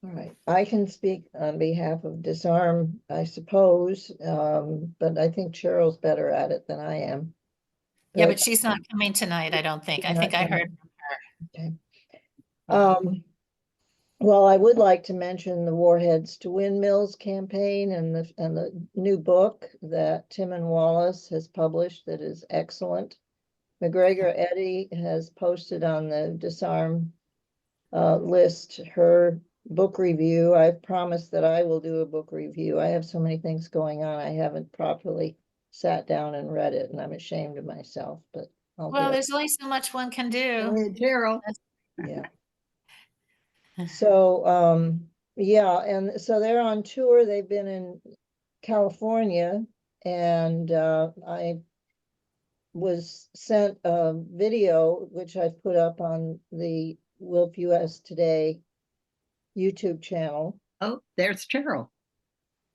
All right, I can speak on behalf of Disarm, I suppose, but I think Cheryl's better at it than I am. Yeah, but she's not coming tonight, I don't think. I think I heard from her. Okay. Well, I would like to mention the Warheads to Windmills campaign and the new book that Tim and Wallace has published that is excellent. McGregor Eddy has posted on the Disarm list her book review. I've promised that I will do a book review. I have so many things going on. I haven't properly sat down and read it, and I'm ashamed of myself, but I'll do Well, it. there's only so much one can Go do. ahead, Gerald. Yeah. So, yeah, and so they're on tour. They've been in California, and I was sent a video, which I've put up on the WILPF US Today YouTube channel. Oh, there's Cheryl.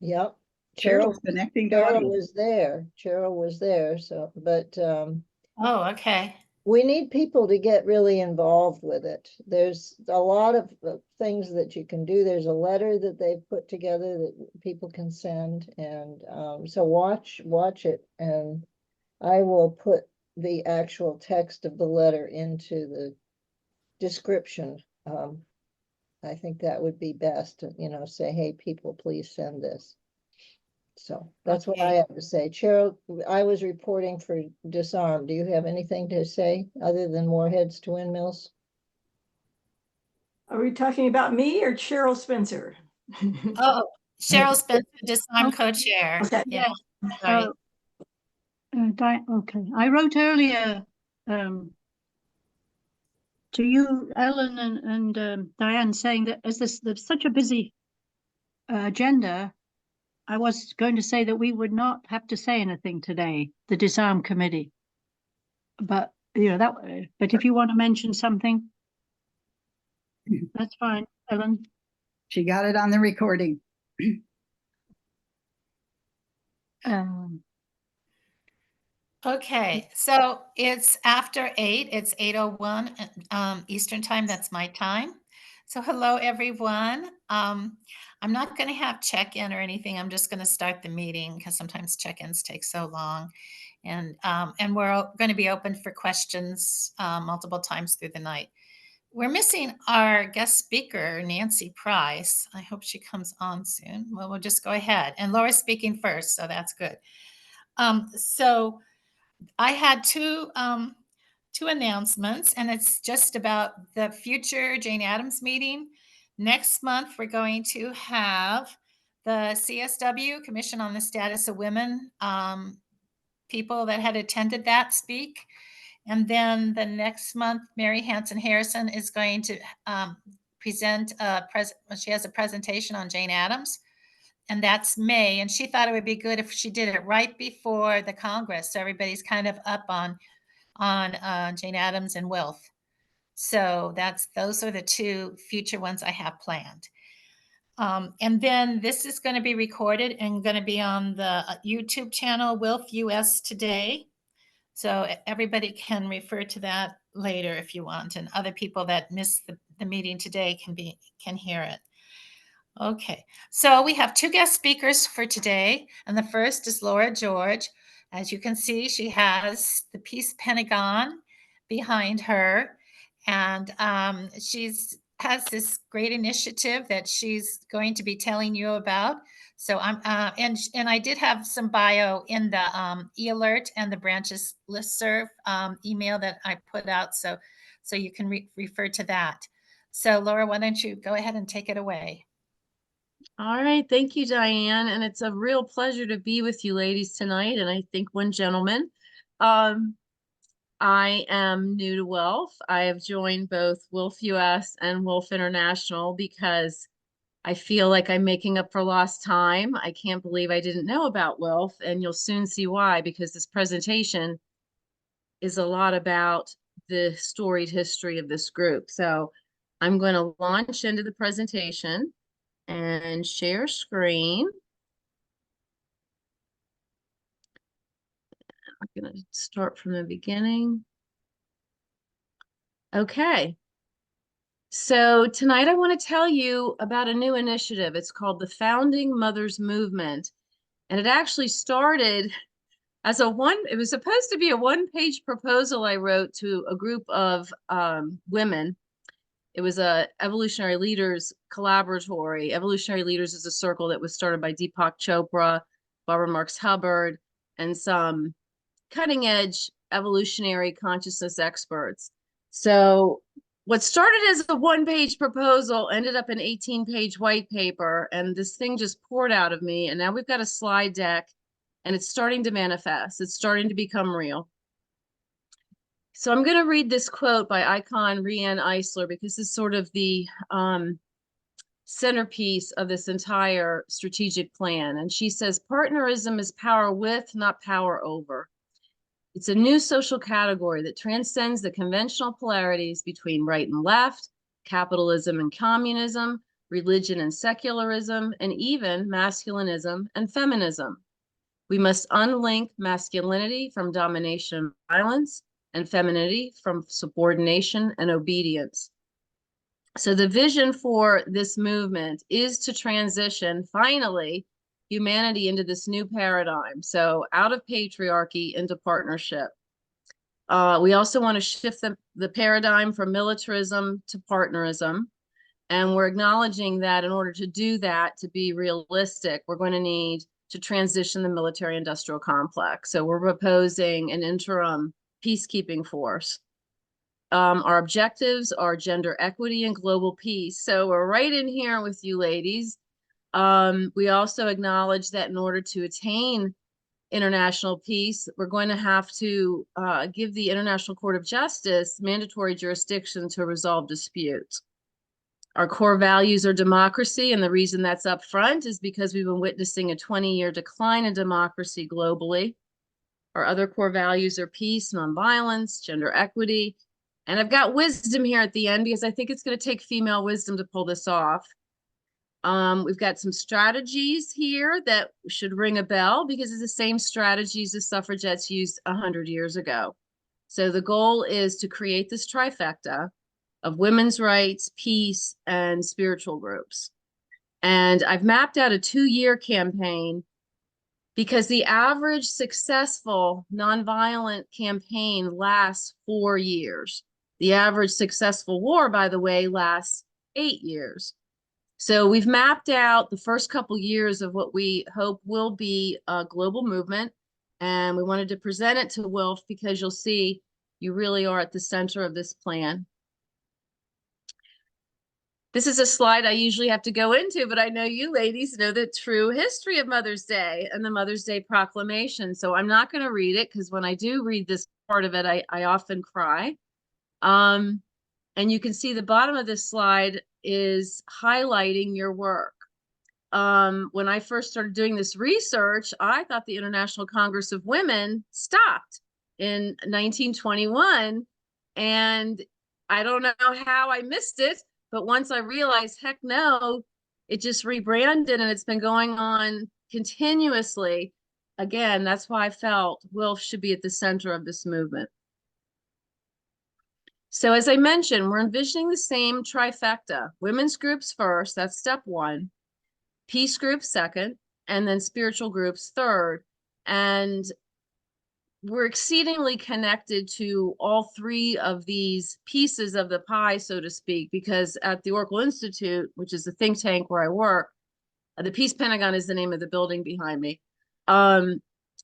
Yep. Cheryl's connecting to Cheryl audio. was there. Cheryl was there. So, but Oh, okay. we need people to get really involved with it. There's a lot of things that you can do. There's a letter that they've put together that people can send, and so watch it, and I will put the actual text of the letter into the description. I think that would be best, say, hey, people, please send this. So that's what I Okay. have to say. Cheryl, I was reporting for Disarm. Do you have anything to say other than Warheads to Windmills? Are we talking about me or Cheryl Spencer? Oh, Cheryl Spencer, Disarm co-chair. Okay. Yeah, sorry. Okay, I wrote earlier to you, Ellen and Diane, saying that as there's such a busy agenda, I was going to say that we would not have to say anything today, the Disarm Committee. But but if you want to mention something, that's fine, Ellen. She got it on the recording. Okay, so it's after 8. It's 8:01 Eastern time. That's my time. So hello, everyone. I'm not going to have check-in or anything. I'm just going to start the meeting because sometimes check-ins take so long. And we're going to be open for questions multiple times through the night. We're missing our guest speaker, Nancy Price. I hope she comes on soon. Well, we'll just go ahead. And Laura's speaking first, so that's good. So I had two announcements, and it's just about the future Jane Addams meeting. Next month, we're going to have the CSW, Commission on the Status of Women, people that had attended that speak. And then the next month, Mary Hanson Harrison is going to present she has a presentation on Jane Addams, and that's May. And she thought it would be good if she did it right before the Congress, so everybody's kind of up on Jane Addams and WILPF. So those are the two future ones I have planned. And then this is going to be recorded and going to be on the YouTube channel WILPF US Today. So everybody can refer to that later if you want, and other people that missed the meeting today can hear it. Okay, so we have two guest speakers for today, and the first is Laura George. As you can see, she has the Peace Pentagon behind her, and she's has this great initiative that she's going to be telling you about. So I'm and I did have some bio in the e-alert and the branches listserv email that I put out, so you can refer to that. So Laura, why don't you go ahead and take it away? All right, thank you, Diane, and it's a real pleasure to be with you ladies tonight, and I think one gentleman. I am new to WILPF. I have joined both WILPF US and WILPF International because I feel like I'm making up for lost time. I can't believe I didn't know about WILPF, and you'll soon see why, because this presentation is a lot about the storied history of this group. So I'm going to launch into the presentation and share screen. I'm going to start from the beginning. Okay. So tonight I want to tell you about a new initiative. It's called the Founding Mothers Movement. And it actually started as it was supposed to be a one-page proposal I wrote to a group of women. It was a Evolutionary Leaders Collaboratory. Evolutionary Leaders is a circle that was started by Deepak Chopra, Barbara Marx Hubbard, and some cutting edge evolutionary consciousness experts. So what started as a one-page proposal ended up an 18-page white paper, and this thing just poured out of me. And now we've got a slide deck, and it's starting to manifest. It's starting to become real. So I'm going to read this quote by icon Rianne Eisler, because it's sort of the centerpiece of this entire strategic plan. And she says, partnerism is power with, not power over. It's a new social category that transcends the conventional polarities between right and left, capitalism and communism, religion and secularism, and even masculinism and feminism. We must unlink masculinity from domination and violence, and femininity from subordination and obedience. So the vision for this movement is to transition, finally, humanity into this new paradigm. So out of patriarchy into partnership. We also want to shift the paradigm from militarism to partnerism. And we're acknowledging that in order to do that, to be realistic, we're going to need to transition the military industrial complex. So we're proposing an interim peacekeeping force. Our objectives are gender equity and global peace. So we're right in here with you ladies. We also acknowledge that in order to attain international peace, we're going to have to give the International Court of Justice mandatory jurisdiction to resolve disputes. Our core values are democracy, and the reason that's up front is because we've been witnessing a 20-year decline in democracy globally. Our other core values are peace, nonviolence, gender equity, and I've got wisdom here at the end because I think it's going to take female wisdom to pull this off. We've got some strategies here that should ring a bell because it's the same strategies the suffragettes used 100 years ago. So the goal is to create this trifecta of women's rights, peace, and spiritual groups. And I've mapped out a 2-year campaign because the average successful nonviolent campaign lasts 4 years. The average successful war, by the way, lasts 8 years. So we've mapped out the first couple years of what we hope will be a global movement. And we wanted to present it to WILPF because you'll see you really are at the center of this plan. This is a slide I usually have to go into, but I know you ladies know the true history of Mother's Day and the Mother's Day Proclamation. So I'm not going to read it because when I do read this part of it, I often cry. And you can see the bottom of this slide is highlighting your work. When I first started doing this research, I thought the International Congress of Women stopped in 1921. And I don't know how I missed it. But once I realized, heck no, it just rebranded and it's been going on continuously. Again, that's why I felt WILPF should be at the center of this movement. So as I mentioned, we're envisioning the same trifecta. Women's groups first, that's step 1. Peace groups second, and then spiritual groups third. And we're exceedingly connected to all 3 of these pieces of the pie, so to speak, because at the Oracle Institute, which is the think tank where I work, the Peace Pentagon is the name of the building behind me.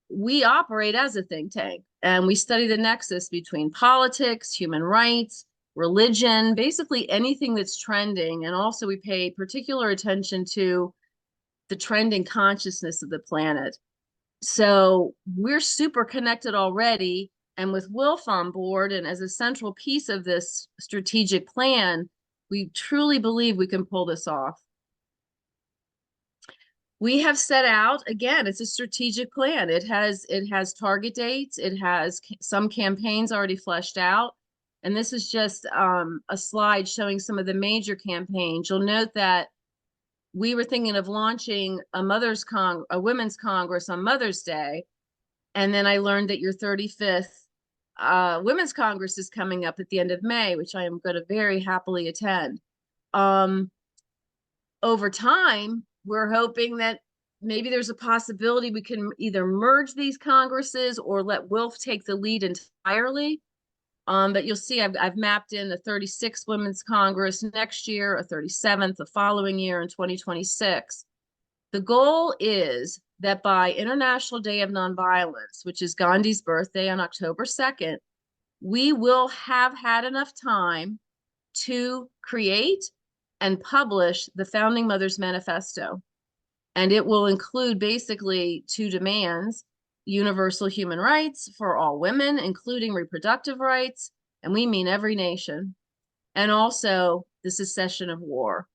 We operate as a think tank, and we study the nexus between politics, human rights, religion, basically anything that's trending. And also we pay particular attention to the trending consciousness of the planet. So we're super connected already. And with WILPF on board and as a central piece of this strategic plan, we truly believe we can pull this off. We have set out, again, it's a strategic plan. It has target dates. It has some campaigns already fleshed out. And this is just a slide showing some of the major campaigns. You'll note that we were thinking of launching a women's congress on Mother's Day. And then I learned that your 35th Women's Congress is coming up at the end of May, which I am going to very happily attend. Over time, we're hoping that maybe there's a possibility we can either merge these congresses or let WILPF take the lead entirely. But you'll see I've mapped in a 36th Women's Congress next year, a 37th the following year in 2026. The goal is that by International Day of Nonviolence, which is Gandhi's birthday on October 2nd, we will have had enough time to create and publish the Founding Mothers Manifesto. And it will include basically 2 demands: universal human rights for all women, including reproductive rights, and we mean every nation, and also the cessation of war.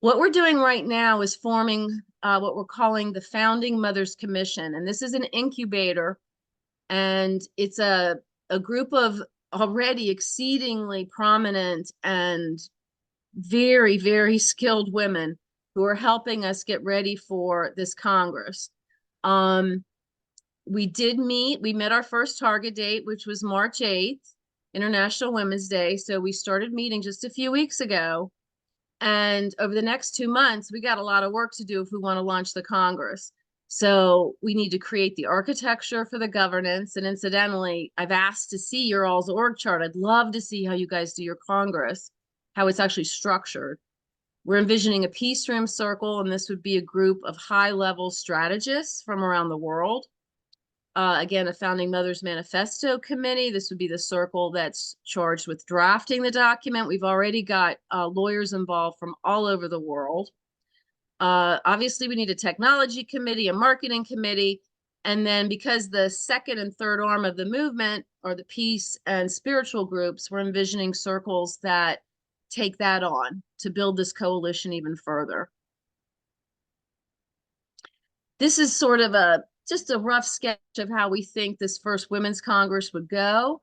What we're doing right now is forming what we're calling the Founding Mothers Commission, and this is an incubator, and it's a group of already exceedingly prominent and very, very skilled women who are helping us get ready for this Congress. We met our first target date, which was March 8th, International Women's Day. So we started meeting just a few weeks ago. And over the next 2 months, we got a lot of work to do if we want to launch the Congress. So we need to create the architecture for the governance. And incidentally, I've asked to see your all's org chart. I'd love to see how you guys do your Congress, how it's actually structured. We're envisioning a peace room circle, and this would be a group of high-level strategists from around the world. Again, a Founding Mothers Manifesto committee. This would be the circle that's charged with drafting the document. We've already got lawyers involved from all over the world. Obviously, we need a technology committee, a marketing committee, and then because the second and third arm of the movement are the peace and spiritual groups, we're envisioning circles that take that on to build this coalition even further. This is sort of just a rough sketch of how we think this first Women's Congress would go.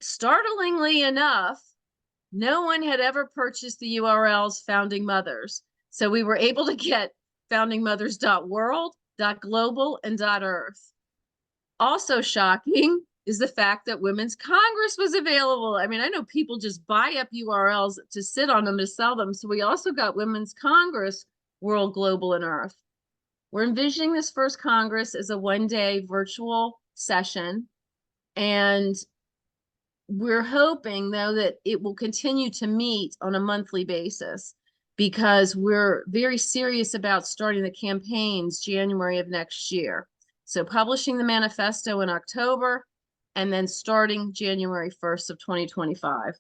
Startlingly enough, no one had ever purchased the URLs Founding Mothers. So we were able to get foundingmothers.world, .global, and .earth. Also shocking is the fact that Women's Congress was available. I mean, I know people just buy up URLs to sit on them to sell them. So we also got Women's Congress, World, Global, and Earth. We're envisioning this first Congress as a one-day virtual session. And we're hoping, though, that it will continue to meet on a monthly basis because we're very serious about starting the campaigns January of next year. So publishing the manifesto in October and then starting January 1st of 2025.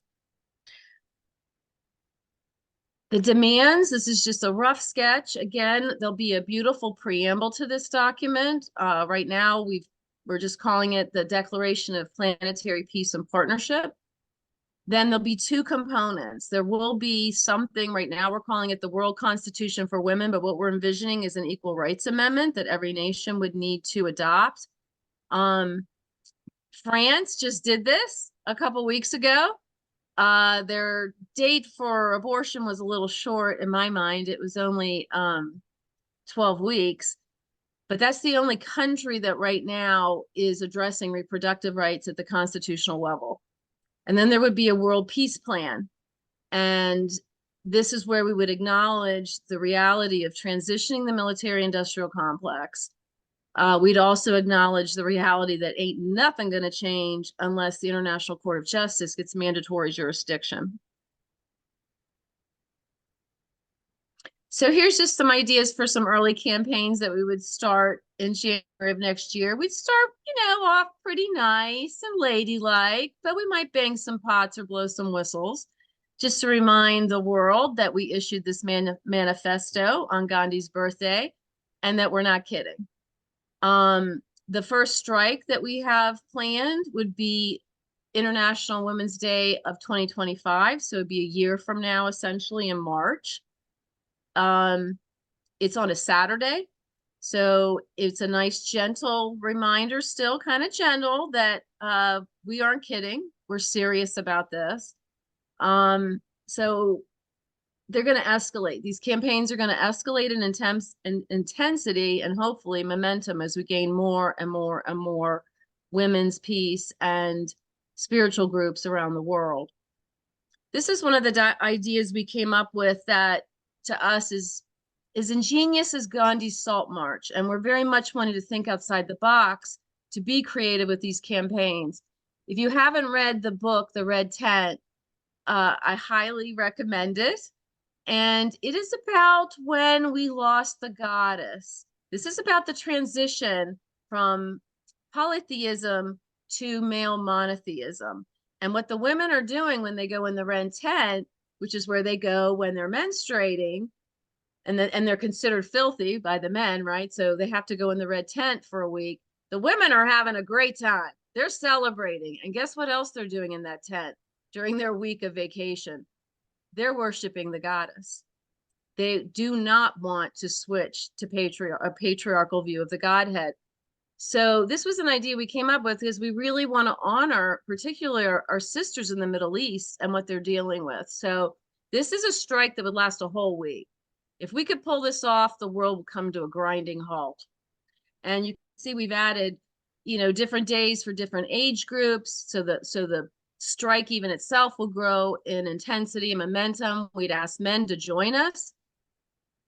The demands, this is just a rough sketch. Again, there'll be a beautiful preamble to this document. Right now, we're just calling it the Declaration of Planetary Peace and Partnership. Then there'll be 2 components. There will be something, right now we're calling it the World Constitution for Women, but what we're envisioning is an Equal Rights Amendment that every nation would need to adopt. France just did this a couple weeks ago. Their date for abortion was a little short in my mind. It was only 12 weeks, but that's the only country that right now is addressing reproductive rights at the constitutional level. And then there would be a world peace plan. And this is where we would acknowledge the reality of transitioning the military-industrial complex. We'd also acknowledge the reality that ain't nothing going to change unless the International Court of Justice gets mandatory jurisdiction. So here's just some ideas for some early campaigns that we would start in January of next year. We'd start, off pretty nice and ladylike, but we might bang some pots or blow some whistles just to remind the world that we issued this manifesto on Gandhi's birthday and that we're not kidding. The first strike that we have planned would be International Women's Day of 2025. So it'd be a year from now, essentially in March. It's on a Saturday. So it's a nice, gentle reminder, still kind of gentle, that we aren't kidding. We're serious about this. So they're going to escalate. These campaigns are going to escalate in intensity and hopefully momentum as we gain more and more and more women's peace and spiritual groups around the world. This is one of the ideas we came up with that to us is ingenious as Gandhi's Salt March. And we're very much wanting to think outside the box to be creative with these campaigns. If you haven't read the book, The Red Tent, I highly recommend it. And it is about when we lost the goddess. This is about the transition from polytheism to male monotheism. And what the women are doing when they go in the red tent, which is where they go when they're menstruating, and they're considered filthy by the men, right? So they have to go in the red tent for a week. The women are having a great time. They're celebrating. And guess what else they're doing in that tent during their week of vacation? They're worshiping the goddess. They do not want to switch to a patriarchal view of the Godhead. So this was an idea we came up with because we really want to honor particularly our sisters in the Middle East and what they're dealing with. So this is a strike that would last a whole week. If we could pull this off, the world would come to a grinding halt. And you can see we've added, different days for different age groups. So the strike even itself will grow in intensity and momentum. We'd ask men to join us.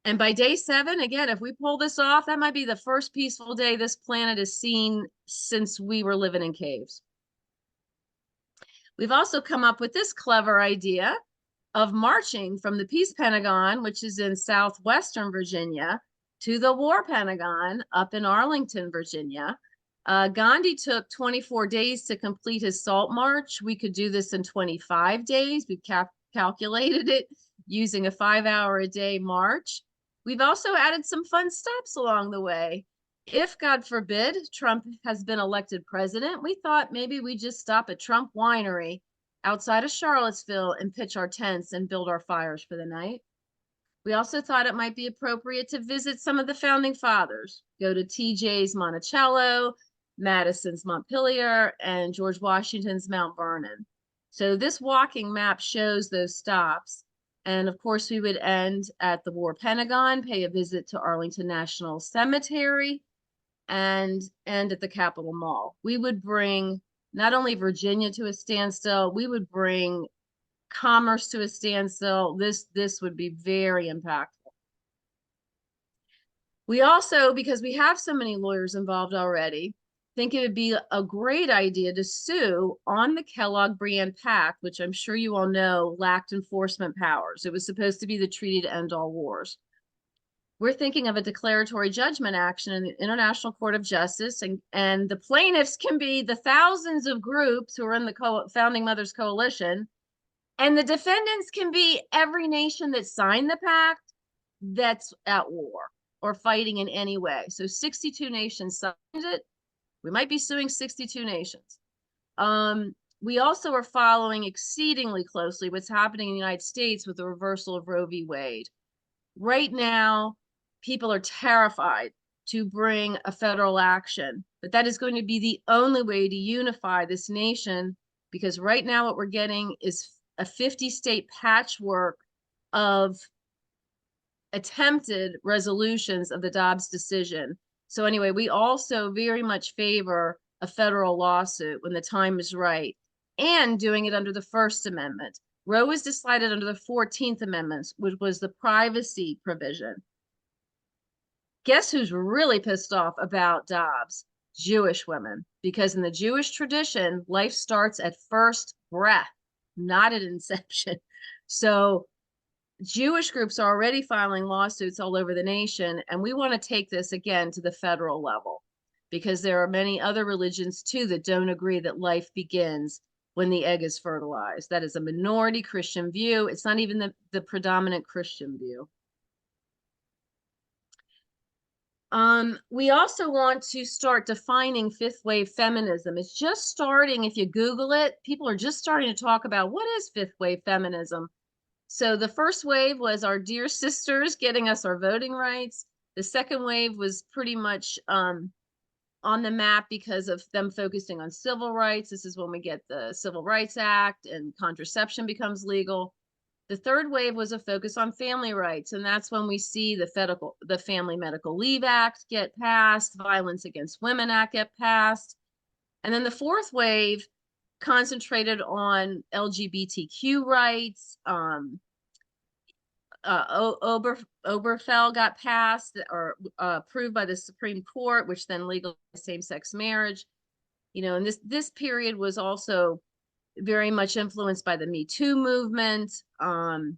And by day 7, again, if we pull this off, that might be the first peaceful day this planet has seen since we were living in caves. We've also come up with this clever idea of marching from the Peace Pentagon, which is in southwestern Virginia, to the War Pentagon up in Arlington, Virginia. Gandhi took 24 days to complete his Salt March. We could do this in 25 days. We've calculated it using a 5-hour-a-day march. We've also added some fun stops along the way. If, God forbid, Trump has been elected president, we thought maybe we just stop at Trump Winery outside of Charlottesville and pitch our tents and build our fires for the night. We also thought it might be appropriate to visit some of the founding fathers, go to TJ's Monticello, Madison's Montpelier, and George Washington's Mount Vernon. So this walking map shows those stops. And of course, we would end at the War Pentagon, pay a visit to Arlington National Cemetery, and end at the Capitol Mall. We would bring not only Virginia to a standstill, we would bring commerce to a standstill. This would be very impactful. We also, because we have so many lawyers involved already, think it would be a great idea to sue on the Kellogg-Briand Pact, which I'm sure you all know lacked enforcement powers. It was supposed to be the treaty to end all wars. We're thinking of a declaratory judgment action in the International Court of Justice, and the plaintiffs can be the thousands of groups who are in the Founding Mothers Coalition, and the defendants can be every nation that signed the pact that's at war or fighting in any way. So 62 nations signed it. We might be suing 62 nations. We also are following exceedingly closely what's happening in the United States with the reversal of Roe v. Wade. Right now, people are terrified to bring a federal action, but that is going to be the only way to unify this nation, because right now what we're getting is a 50-state patchwork of attempted resolutions of the Dobbs decision. So anyway, we also very much favor a federal lawsuit when the time is right, and doing it under the First Amendment. Roe was decided under the 14th Amendment, which was the privacy provision. Guess who's really pissed off about Dobbs? Jewish women, because in the Jewish tradition, life starts at first breath, not at inception. So Jewish groups are already filing lawsuits all over the nation, and we want to take this again to the federal level, because there are many other religions too that don't agree that life begins when the egg is fertilized. That is a minority Christian view. It's not even the predominant Christian view. We also want to start defining fifth wave feminism. It's just starting. If you Google it, people are just starting to talk about what is fifth wave feminism. So the first wave was our dear sisters getting us our voting rights. The second wave was pretty much on the map because of them focusing on civil rights. This is when we get the Civil Rights Act and contraception becomes legal. The third wave was a focus on family rights, and that's when we see the Family Medical Leave Act get passed, Violence Against Women Act get passed. And then the fourth wave concentrated on LGBTQ rights. Oberfell got passed or approved by the Supreme Court, which then legalized same-sex marriage. And this period was also very much influenced by the Me Too movement, and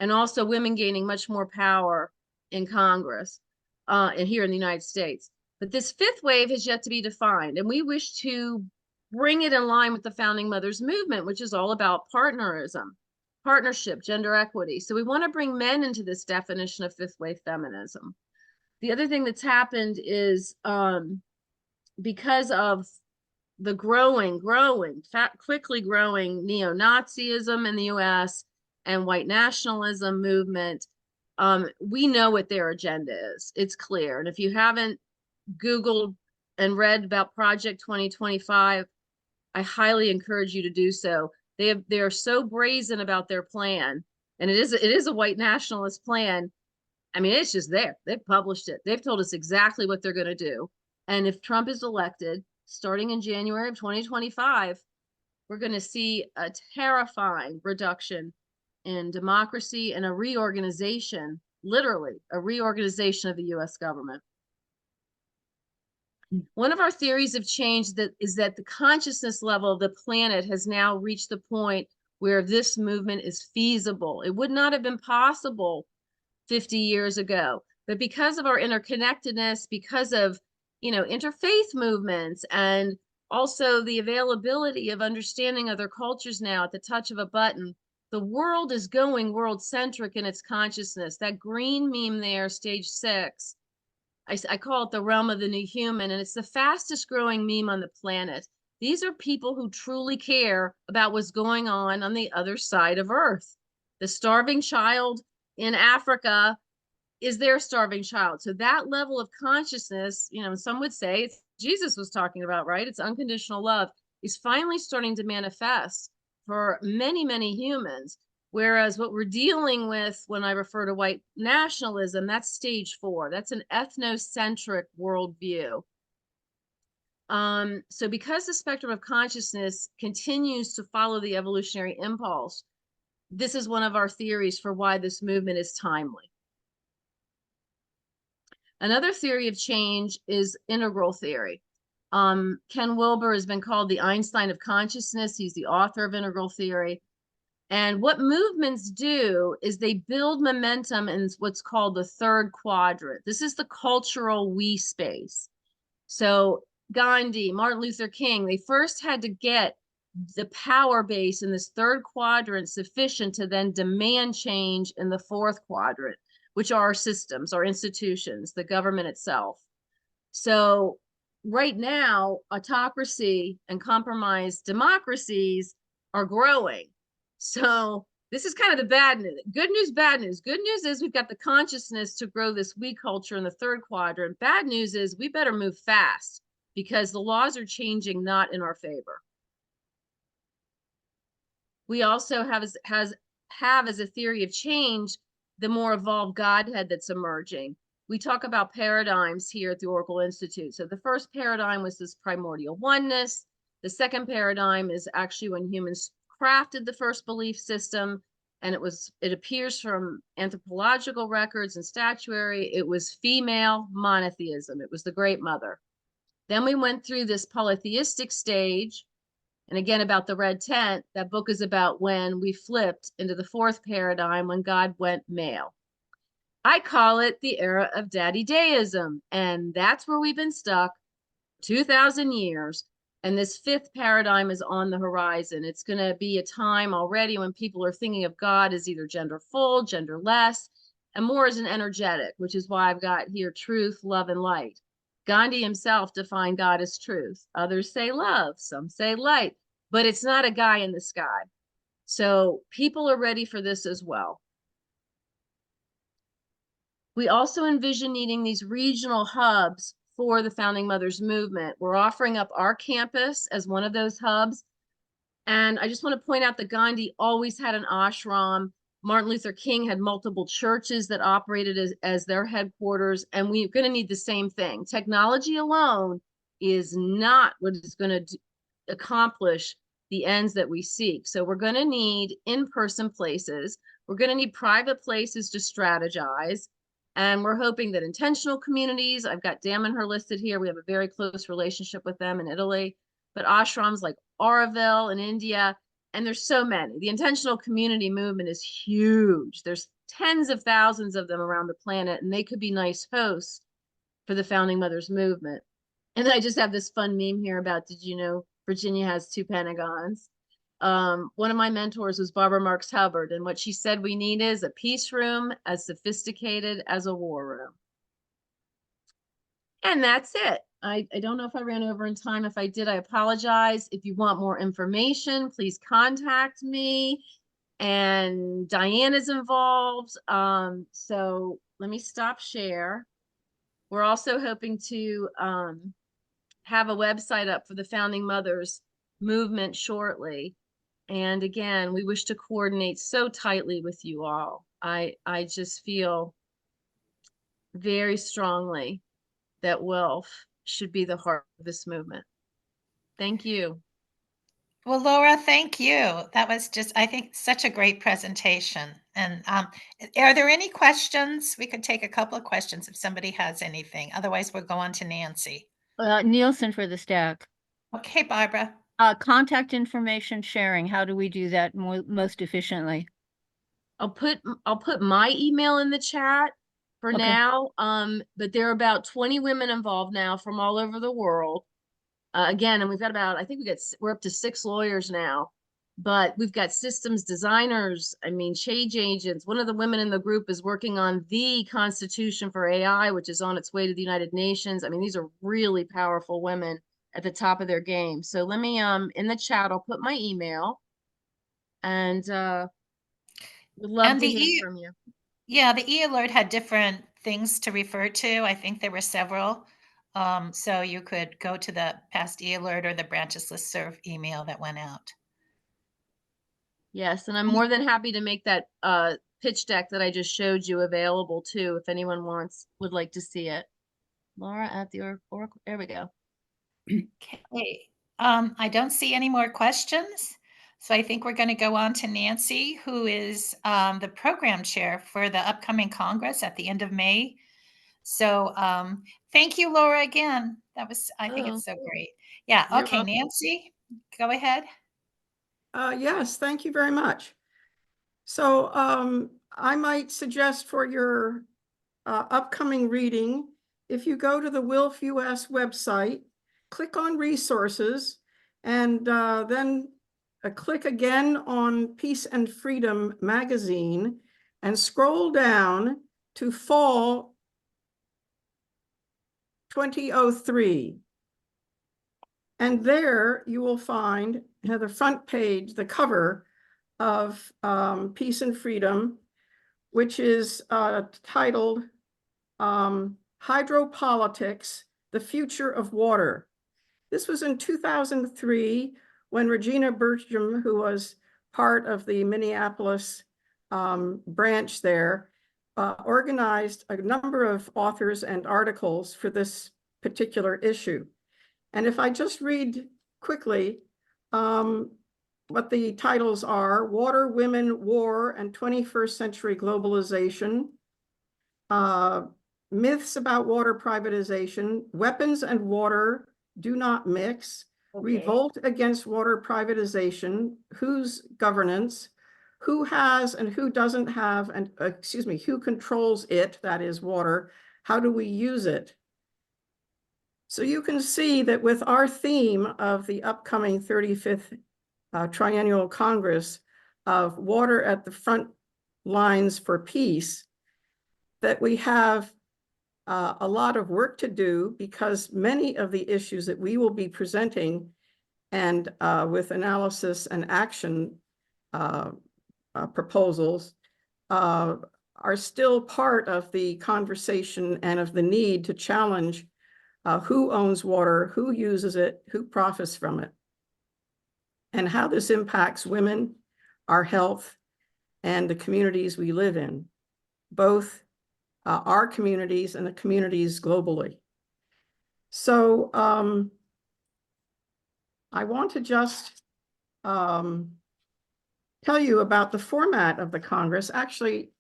also women gaining much more power in Congress and here in the United States. But this fifth wave has yet to be defined, and we wish to bring it in line with the Founding Mothers movement, which is all about partnership, gender equity. So we want to bring men into this definition of fifth wave feminism. The other thing that's happened is because of the quickly growing neo-Nazism in the US and white nationalism movement, we know what their agenda is. It's clear. And if you haven't Googled and read about Project 2025, I highly encourage you to do so. They are so brazen about their plan, and it is a white nationalist plan. I mean, it's just there. They've published it. They've told us exactly what they're going to do. And if Trump is elected, starting in January of 2025, we're going to see a terrifying reduction in democracy and a reorganization, literally a reorganization of the US government. One of our theories of change is that the consciousness level of the planet has now reached the point where this movement is feasible. It would not have been possible 50 years ago, but because of our interconnectedness, because of interfaith movements, and also the availability of understanding other cultures now at the touch of a button, the world is going world-centric in its consciousness. That green meme there, stage 6, I call it the realm of the new human, and it's the fastest growing meme on the planet. These are people who truly care about what's going on the other side of Earth. The starving child in Africa is their starving child. So that level of consciousness, some would say it's Jesus was talking about, right? It's unconditional love, is finally starting to manifest for many, many humans. Whereas what we're dealing with when I refer to white nationalism, that's stage 4. That's an ethnocentric worldview. So because the spectrum of consciousness continues to follow the evolutionary impulse, this is one of our theories for why this movement is timely. Another theory of change is integral theory. Ken Wilber has been called the Einstein of consciousness. He's the author of integral theory. And what movements do is they build momentum in what's called the third quadrant. This is the cultural we space. So Gandhi, Martin Luther King, they first had to get the power base in this third quadrant sufficient to then demand change in the fourth quadrant, which are our systems, our institutions, the government itself. So right now, autocracy and compromised democracies are growing. So this is kind of the bad news. Good news, bad news. Good news is we've got the consciousness to grow this we culture in the third quadrant. Bad news is we better move fast because the laws are changing not in our favor. We also have as a theory of change the more evolved Godhead that's emerging. We talk about paradigms here at the Oracle Institute. So the first paradigm was this primordial oneness. The second paradigm is actually when humans crafted the first belief system, and it appears from anthropological records and statuary. It was female monotheism. It was the Great Mother. Then we went through this polytheistic stage, and again about the red tent. That book is about when we flipped into the fourth paradigm when God went male. I call it the era of daddy deism, and that's where we've been stuck 2,000 years. And this fifth paradigm is on the horizon. It's going to be a time already when people are thinking of God as either genderful, genderless, and more as an energetic, which is why I've got here truth, love, and light. Gandhi himself defined God as truth. Others say love, some say light, but it's not a guy in the sky. So people are ready for this as well. We also envision needing these regional hubs for the Founding Mothers movement. We're offering up our campus as one of those hubs. And I just want to point out that Gandhi always had an ashram Martin Luther King had multiple churches that operated as their headquarters, and we're going to need the same thing. Technology alone is not what is going to accomplish the ends that we seek. So we're going to need in-person places. We're going to need private places to strategize. And we're hoping that intentional communities, I've got Dam and her listed here. We have a very close relationship with them in Italy, but ashrams like Auroville in India, and there's so many. The intentional community movement is huge. There's tens of thousands of them around the planet, and they could be nice hosts for the Founding Mothers movement. And then I just have this fun meme here about, did you know Virginia has 2 Pentagons? One of my mentors was Barbara Marx Hubbard, and what she said we need is a peace room as sophisticated as a war room. And that's it. I don't know if I ran over in time. If I did, I apologize. If you want more information, please contact me. And Diane is involved. So let me stop share. We're also hoping to have a website up for the Founding Mothers movement shortly. And again, we wish to coordinate so tightly with you all. I just feel very strongly that WILPF should be the heart of this movement. Thank you. Well, Laura, thank you. That was just, I think, such a great presentation. And are there any questions? We could take a couple of questions if somebody has anything. Otherwise, we'll go on to Nancy. Nielsen for the stack. Okay, Barbara. Contact information sharing. How do we do that most efficiently? I'll put my email in the chat for Okay. now. But there are about 20 women involved now from all over the world. Again, and we've got about, I think we're up to 6 lawyers now, but we've got systems designers, I mean, change agents. One of the women in the group is working on the Constitution for AI, which is on its way to the United Nations. I mean, these are really powerful women at the top of their game. So let me, in the chat, I'll put my email, and would love And to the hear from you. Yeah, the e-alert had different things to refer to. I think there were several. So you could go to the past e-alert or the branches listserv email that went out. Yes, and I'm more than happy to make that pitch deck that I just showed you available too, if anyone would like to see it. Laura at the Oracle, there we go. Okay. I don't see any more questions. So I think we're going to go on to Nancy, who is the program chair for the upcoming Congress at the end of May. So thank you, Laura, again. I think it's so great. Yeah. You're Okay, welcome. Nancy, go ahead. Yes, thank you very much. So I might suggest for your upcoming reading, if you go to the WILPF US website, click on resources, and then click again on Peace and Freedom magazine, and scroll down to fall 2003. And there you will find the front page, the cover of Peace and Freedom, which is titled Hydropolitics, the Future of Water. This was in 2003 when Regina Bertram, who was part of the Minneapolis branch there, organized a number of authors and articles for this particular issue. And if I just read quickly what the titles are: Water, Women, War, and 21st Century Globalization, Myths about Water Privatization, Weapons and Water Do Not Mix, Revolt Against Water Privatization, Whose Governance, Who Has and Who Doesn't Have, and who controls it, that is water, how do we use it? So you can see that with our theme of the upcoming 35th Triennial Congress of Water at the Front Lines for Peace, that we have a lot of work to do, because many of the issues that we will be presenting and with analysis and action proposals are still part of the conversation and of the need to challenge who owns water, who uses it, who profits from it, and how this impacts women, our health, and the communities we live in, both our communities and the communities globally. So I want to just tell you about the format of the Congress. Actually,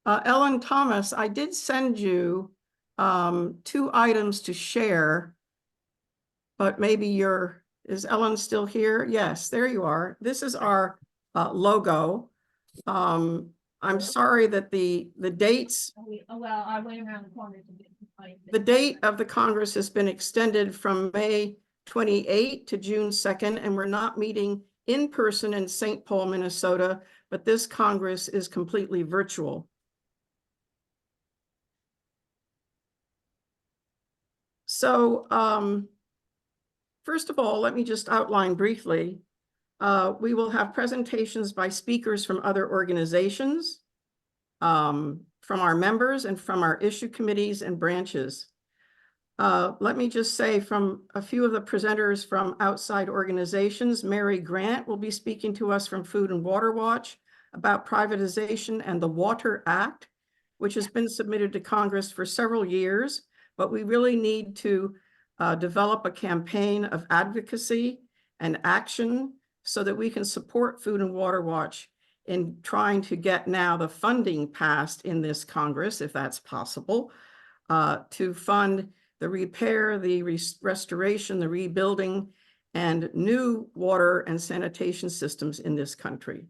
Ellen Thomas, I did send you 2 items to share, but maybe is Ellen still here? Yes, there you are. This is our logo. I'm sorry that the dates. Well, I went around the corner to get The date of the Congress has been extended from May 28 to June 2nd, and we're not meeting in person in St. Paul, Minnesota, but this Congress is completely virtual. So first of all, let me just outline briefly. We will have presentations by speakers from other organizations, from our members and from our issue committees and branches. Let me just say from a few of the presenters from outside organizations, Mary Grant will be speaking to us from Food and Water Watch about privatization and the Water Act, which has been submitted to Congress for several years, but we really need to develop a campaign of advocacy and action so that we can support Food and Water Watch in trying to get now the funding passed in this Congress, if that's possible, to fund the repair, the restoration, the rebuilding, and new water and sanitation systems in this country.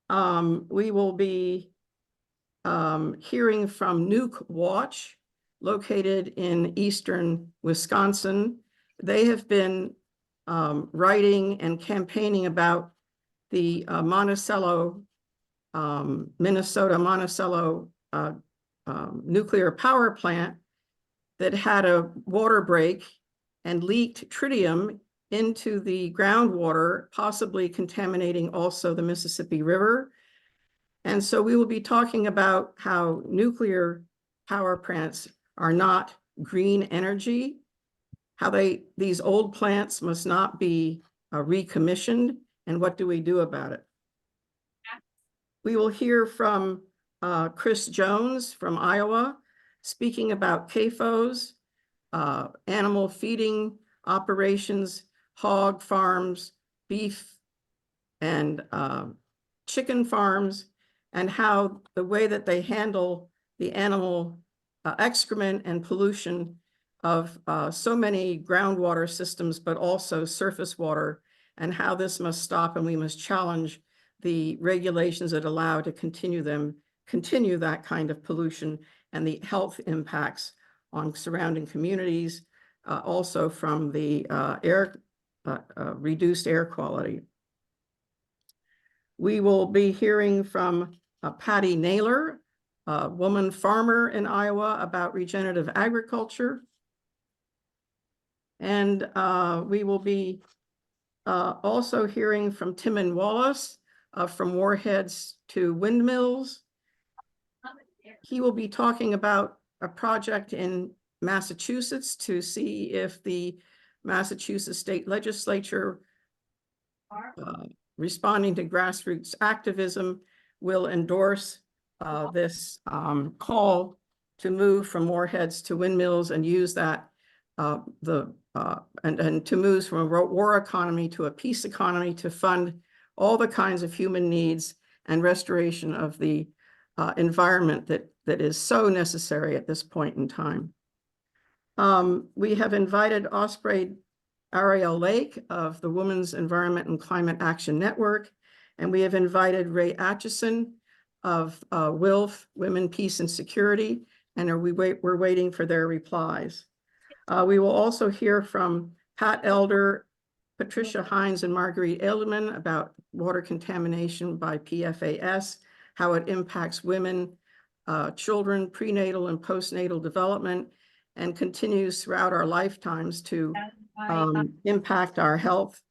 We will be hearing from Nuke Watch, located in eastern Wisconsin. They have been writing and campaigning about the Monticello, Minnesota Monticello nuclear power plant that had a water break and leaked tritium into the groundwater, possibly contaminating also the Mississippi River. And so we will be talking about how nuclear power plants are not green energy, how these old plants must not be recommissioned, and what do we do about it? We will hear from Chris Jones from Iowa, speaking about CAFOs, animal feeding operations, hog farms, beef and chicken farms, and how the way that they handle the animal excrement and pollution of so many groundwater systems, but also surface water, and how this must stop, and we must challenge the regulations that allow to continue that kind of pollution and the health impacts on surrounding communities, also from the reduced air quality. We will be hearing from Patty Naylor, a woman farmer in Iowa, about regenerative agriculture. And we will be also hearing from Timon Wallace, from warheads to windmills. He will be talking about a project in Massachusetts to see if the Massachusetts state legislature, responding to grassroots activism, will endorse this call to move from warheads to windmills and use that and to move from a war economy to a peace economy to fund all the kinds of human needs and restoration of the environment that is so necessary at this point in time. We have invited Osprey Ariel Lake of the Women's Environment and Climate Action Network, and we have invited Ray Atchison of WILPF, Women, Peace and Security, and we're waiting for their replies. We will also hear from Pat Elder, Patricia Hines, and Marguerite Edelman about water contamination by PFAS, how it impacts women, children, prenatal and postnatal development, and continues throughout our lifetimes to impact our health.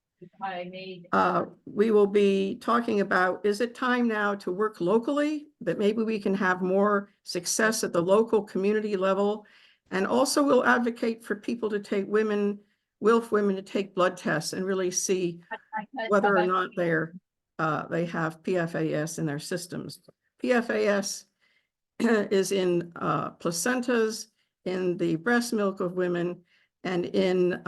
We will be talking about, is it time now to work locally, that maybe we can have more success at the local community level? And also we'll advocate for people to take WILPF women to take blood tests and really see whether or not they're they have PFAS in their systems. PFAS is in placentas, in the breast milk of women, and in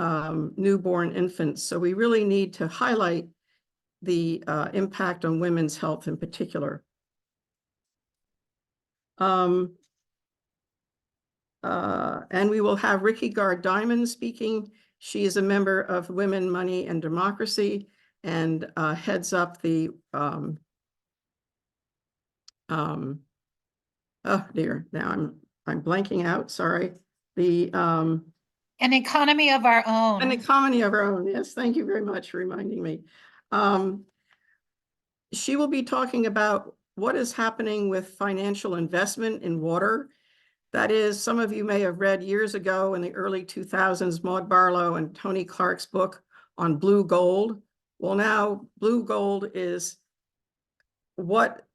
newborn infants. So we really need to highlight the impact on women's health in particular. And we will have Ricky Gard-Diamond speaking. She is a member of Women, Money, and Democracy, and heads up the, oh dear, now I'm blanking out, sorry. The, An economy of our own. An economy of our own, yes, thank you very much for reminding me. She will be talking about what is happening with financial investment in water. That is, some of you may have read years ago in the early 2000s, Maud Barlow and Tony Clark's book on blue gold. Well, now blue gold is what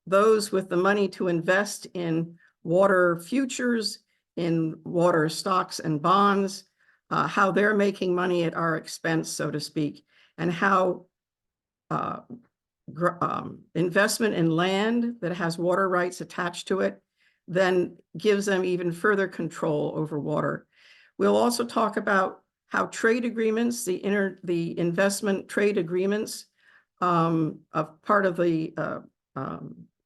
those with the money to invest in water futures, in water stocks and bonds, how they're making money at our expense, so to speak, and how investment in land that has water rights attached to it then gives them even further control over water. We'll also talk about how trade agreements, the investment trade agreements, of part of the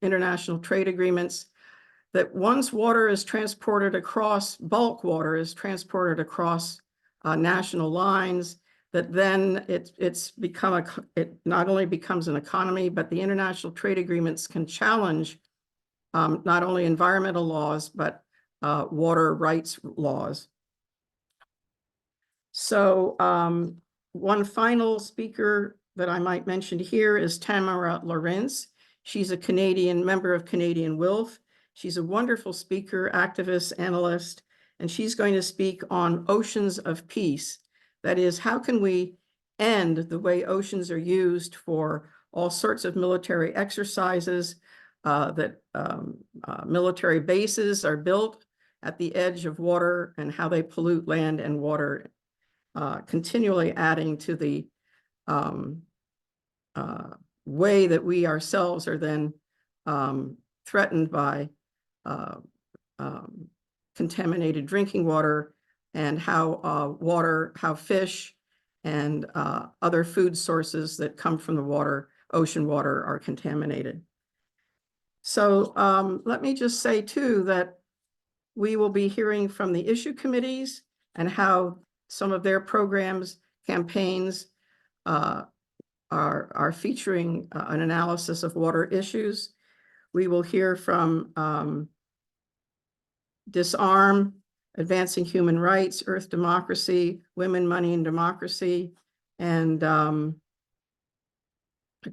international trade agreements, that once water is transported across, bulk water is transported across national lines, that then it not only becomes an economy, but the international trade agreements can challenge not only environmental laws, but water rights laws. So one final speaker that I might mention here is Tamara Lawrence. She's a Canadian member of Canadian WILPF. She's a wonderful speaker, activist, analyst, and she's going to speak on oceans of peace. That is, how can we end the way oceans are used for all sorts of military exercises, that military bases are built at the edge of water, and how they pollute land and water, continually adding to the way that we ourselves are then threatened by contaminated drinking water, and how fish and other food sources that come from the water, ocean water, are contaminated. So let me just say too that we will be hearing from the issue committees and how some of their programs, campaigns are featuring an analysis of water issues. We will hear from Disarm, Advancing Human Rights, Earth Democracy, Women, Money, and Democracy, and a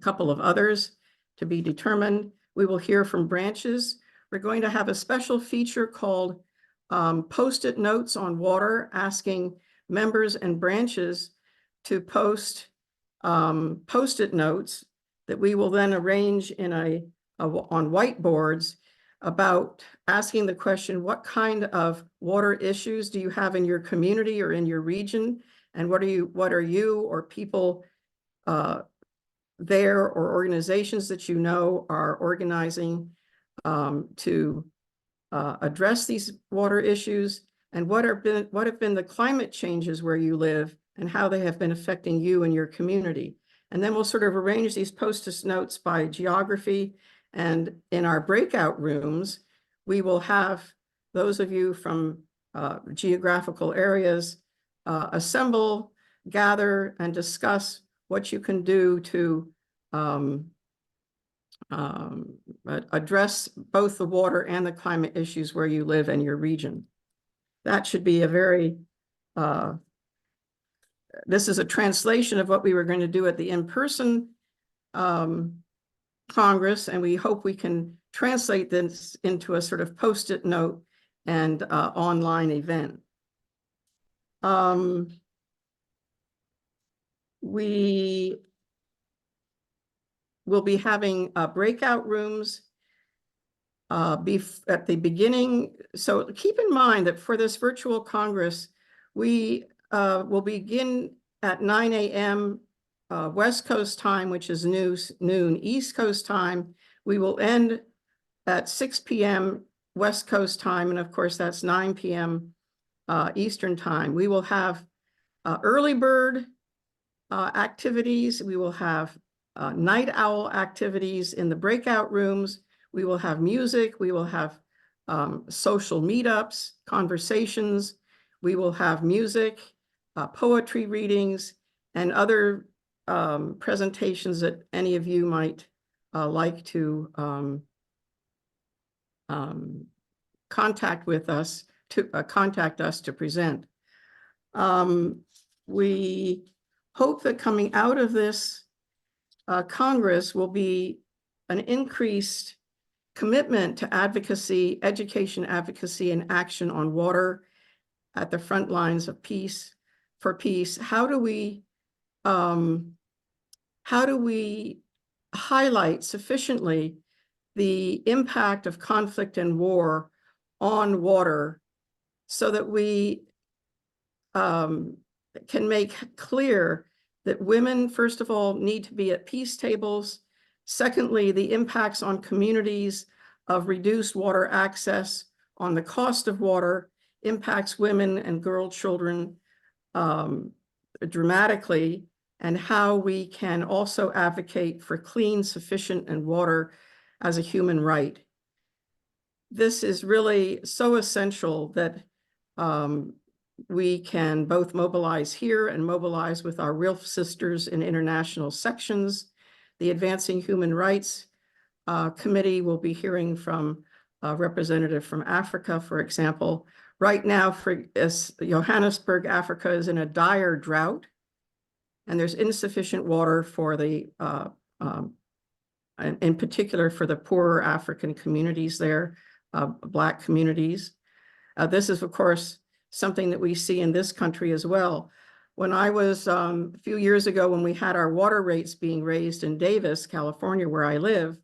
couple of others to be determined. We will hear from branches. We're going to have a special feature called Post-it Notes on Water, asking members and branches to post Post-it notes that we will then arrange in on whiteboards about asking the question, what kind of water issues do you have in your community or in your region? And what are you or people there or organizations that you know are organizing to address these water issues? And what have been the climate changes where you live and how they have been affecting you and your community? And then we'll sort of arrange these Post-it notes by geography. And in our breakout rooms, we will have those of you from geographical areas assemble, gather, and discuss what you can do to address both the water and the climate issues where you live and your region. That should be a very, this is a translation of what we were going to do at the in-person Congress, and we hope we can translate this into a sort of Post-it note and online event. We will be having breakout rooms at the beginning. So keep in mind that for this virtual Congress, we will begin at 9 a.m. West Coast time, which is noon East Coast time. We will end at 6 p.m. West Coast time, and of course that's 9 p.m. Eastern time. We will have early bird activities. We will have night owl activities in the breakout rooms. We will have music. We will have social meetups, conversations. We will have music, poetry readings, and other presentations that any of you might like to contact us to present. We hope that coming out of this Congress will be an increased commitment to advocacy, education advocacy, and action on water at the front lines of peace. How do we highlight sufficiently the impact of conflict and war on water so that we can make clear that women, first of all, need to be at peace tables. Secondly, the impacts on communities of reduced water access, on the cost of water, impacts women and girl children dramatically, and how we can also advocate for clean, sufficient, and water as a human right. This is really so essential that we can both mobilize here and mobilize with our WILPF sisters in international sections. The Advancing Human Rights Committee will be hearing from a representative from Africa, for example. Right now, Johannesburg, Africa is in a dire drought, and there's insufficient water for the, in particular for the poorer African communities there, Black communities. This is, of course, something that we see in this country as well. When I was, a few years ago, when we had our water rates being raised in Davis, California, where I live,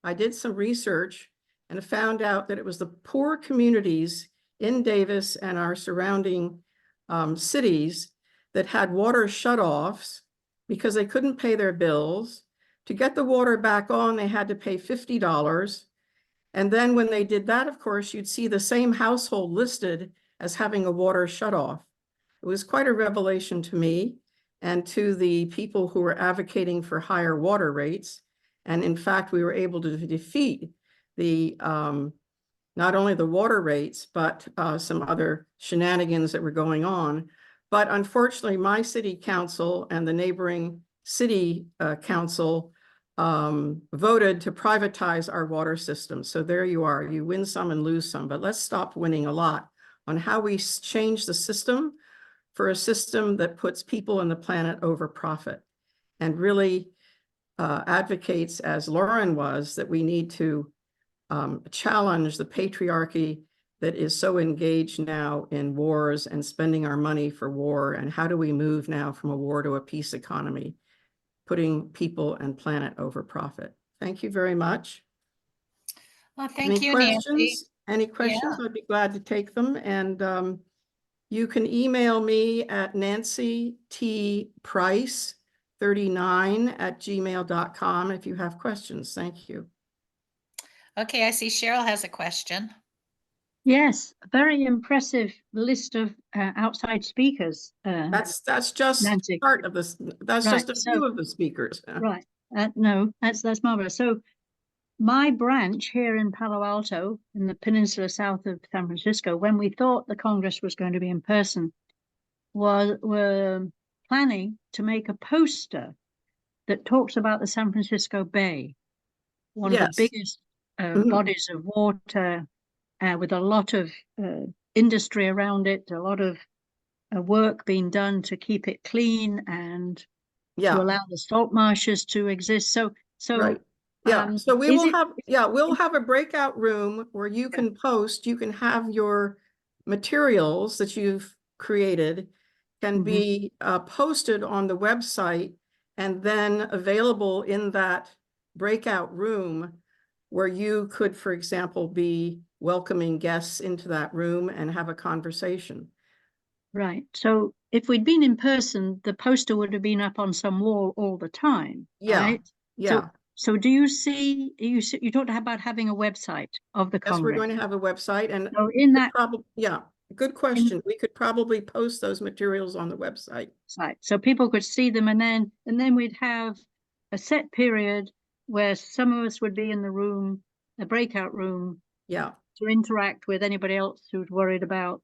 I did some research and found out that it was the poor communities in Davis and our surrounding cities that had water shutoffs because they couldn't pay their bills. To get the water back on, they had to pay $50. And then when they did that, of course, you'd see the same household listed as having a water shutoff. It was quite a revelation to me and to the people who were advocating for higher water rates. And in fact, we were able to defeat the not only the water rates, but some other shenanigans that were going on. But unfortunately, my city council and the neighboring city council voted to privatize our water system. So there you are, you win some and lose some, but let's stop winning a lot on how we change the system for a system that puts people and the planet over profit and really advocates, as Lauren was, that we need to challenge the patriarchy that is so engaged now in wars and spending our money for war. And how do we move now from a war to a peace economy, putting people and planet over profit? Thank you very much. Well, thank you, Nancy. Any questions? I'd be glad to take them. And you can email me at nancytprice39@gmail.com if you have questions. Thank you. Okay, I see Cheryl has a question. Yes, a very impressive list of outside speakers. That's just Nancy. part of this. That's Right, just a few of the speakers. Right. No, that's marvelous. So my branch here in Palo Alto, in the peninsula south of San Francisco, when we thought the Congress was going to be in person, were planning to make a poster that talks about the San Francisco Bay, one of the biggest bodies of water, with a lot of industry around it, a lot of work being done to keep it clean and to allow the salt marshes to exist. So right. Yeah, so we will have, we'll have a breakout room where you can post, you can have your materials that you've created can be posted on the website and then available in that breakout room where you could, for example, be welcoming guests into that room and have a conversation. Right. So if we'd been in person, the poster would have been up on some wall all the time, Yeah, right? yeah. So do you see, you talked about having a website of the Yes, we're Congress. going to have a website, and So in that probably, yeah, good question. We could probably post those materials on the website. site, so people could see them, and then we'd have a set period where some of us would be in the room, a breakout room, Yeah, to interact with anybody else who's worried about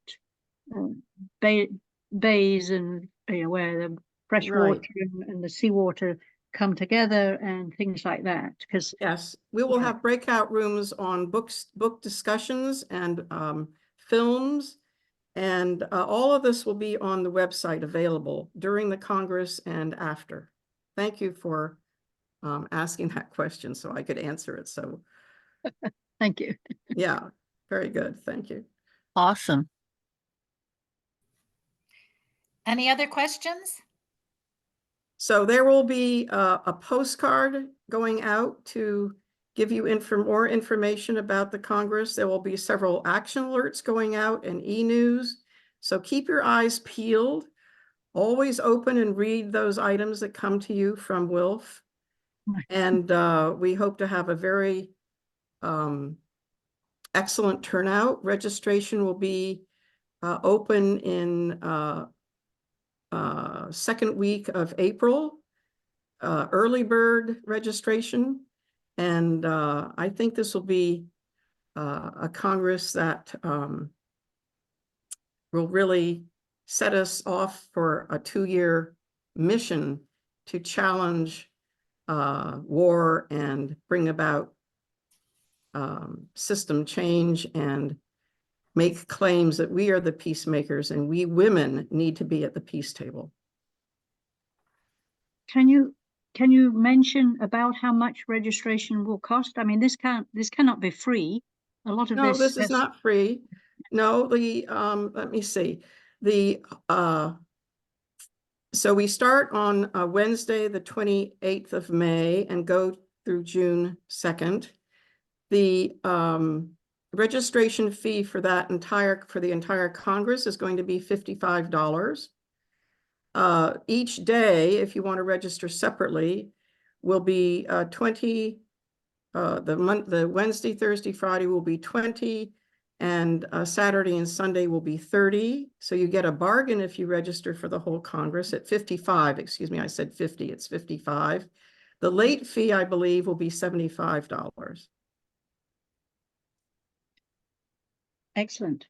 bays and where the fresh Right. water and the seawater come together and things like that. Because yes, we will Yeah. have breakout rooms on book discussions and films. And all of this will be on the website available during the Congress and after. Thank you for asking that question so I could answer it. So thank you. yeah, very good. Thank you. Awesome. Any other questions? So there will be a postcard going out to give you more information about the Congress. There will be several action alerts going out and e-news. So keep your eyes peeled. Always open and read those items that come to you from WILPF. And we hope to have a very excellent turnout. Registration will be open in second week of April, early bird registration. And I think this will be a Congress that will really set us off for a 2-year mission to challenge war and bring about system change and make claims that we are the peacemakers and we women need to be at the peace table. Can you mention about how much registration will cost? I mean, this cannot be free. A lot of No, this this is not free. No, the let me see. The so we start on Wednesday, the 28th of May and go through June 2nd. The registration fee for the entire Congress is going to be $55. Each day, if you want to register separately, will be 20. The Wednesday, Thursday, Friday will be 20, and Saturday and Sunday will be 30. So you get a bargain if you register for the whole Congress at 55. Excuse me, I said 50. It's 55. The late fee, I believe, will be $75. excellent.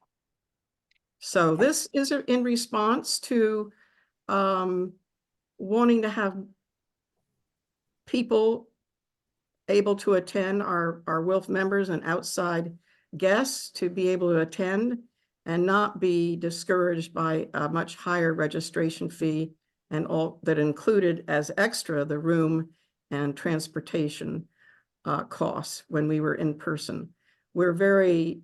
So this is in response to wanting to have people able to attend, our WILPF members and outside guests to be able to attend and not be discouraged by a much higher registration fee, and all that included as extra the room and transportation costs when we were in person. We're very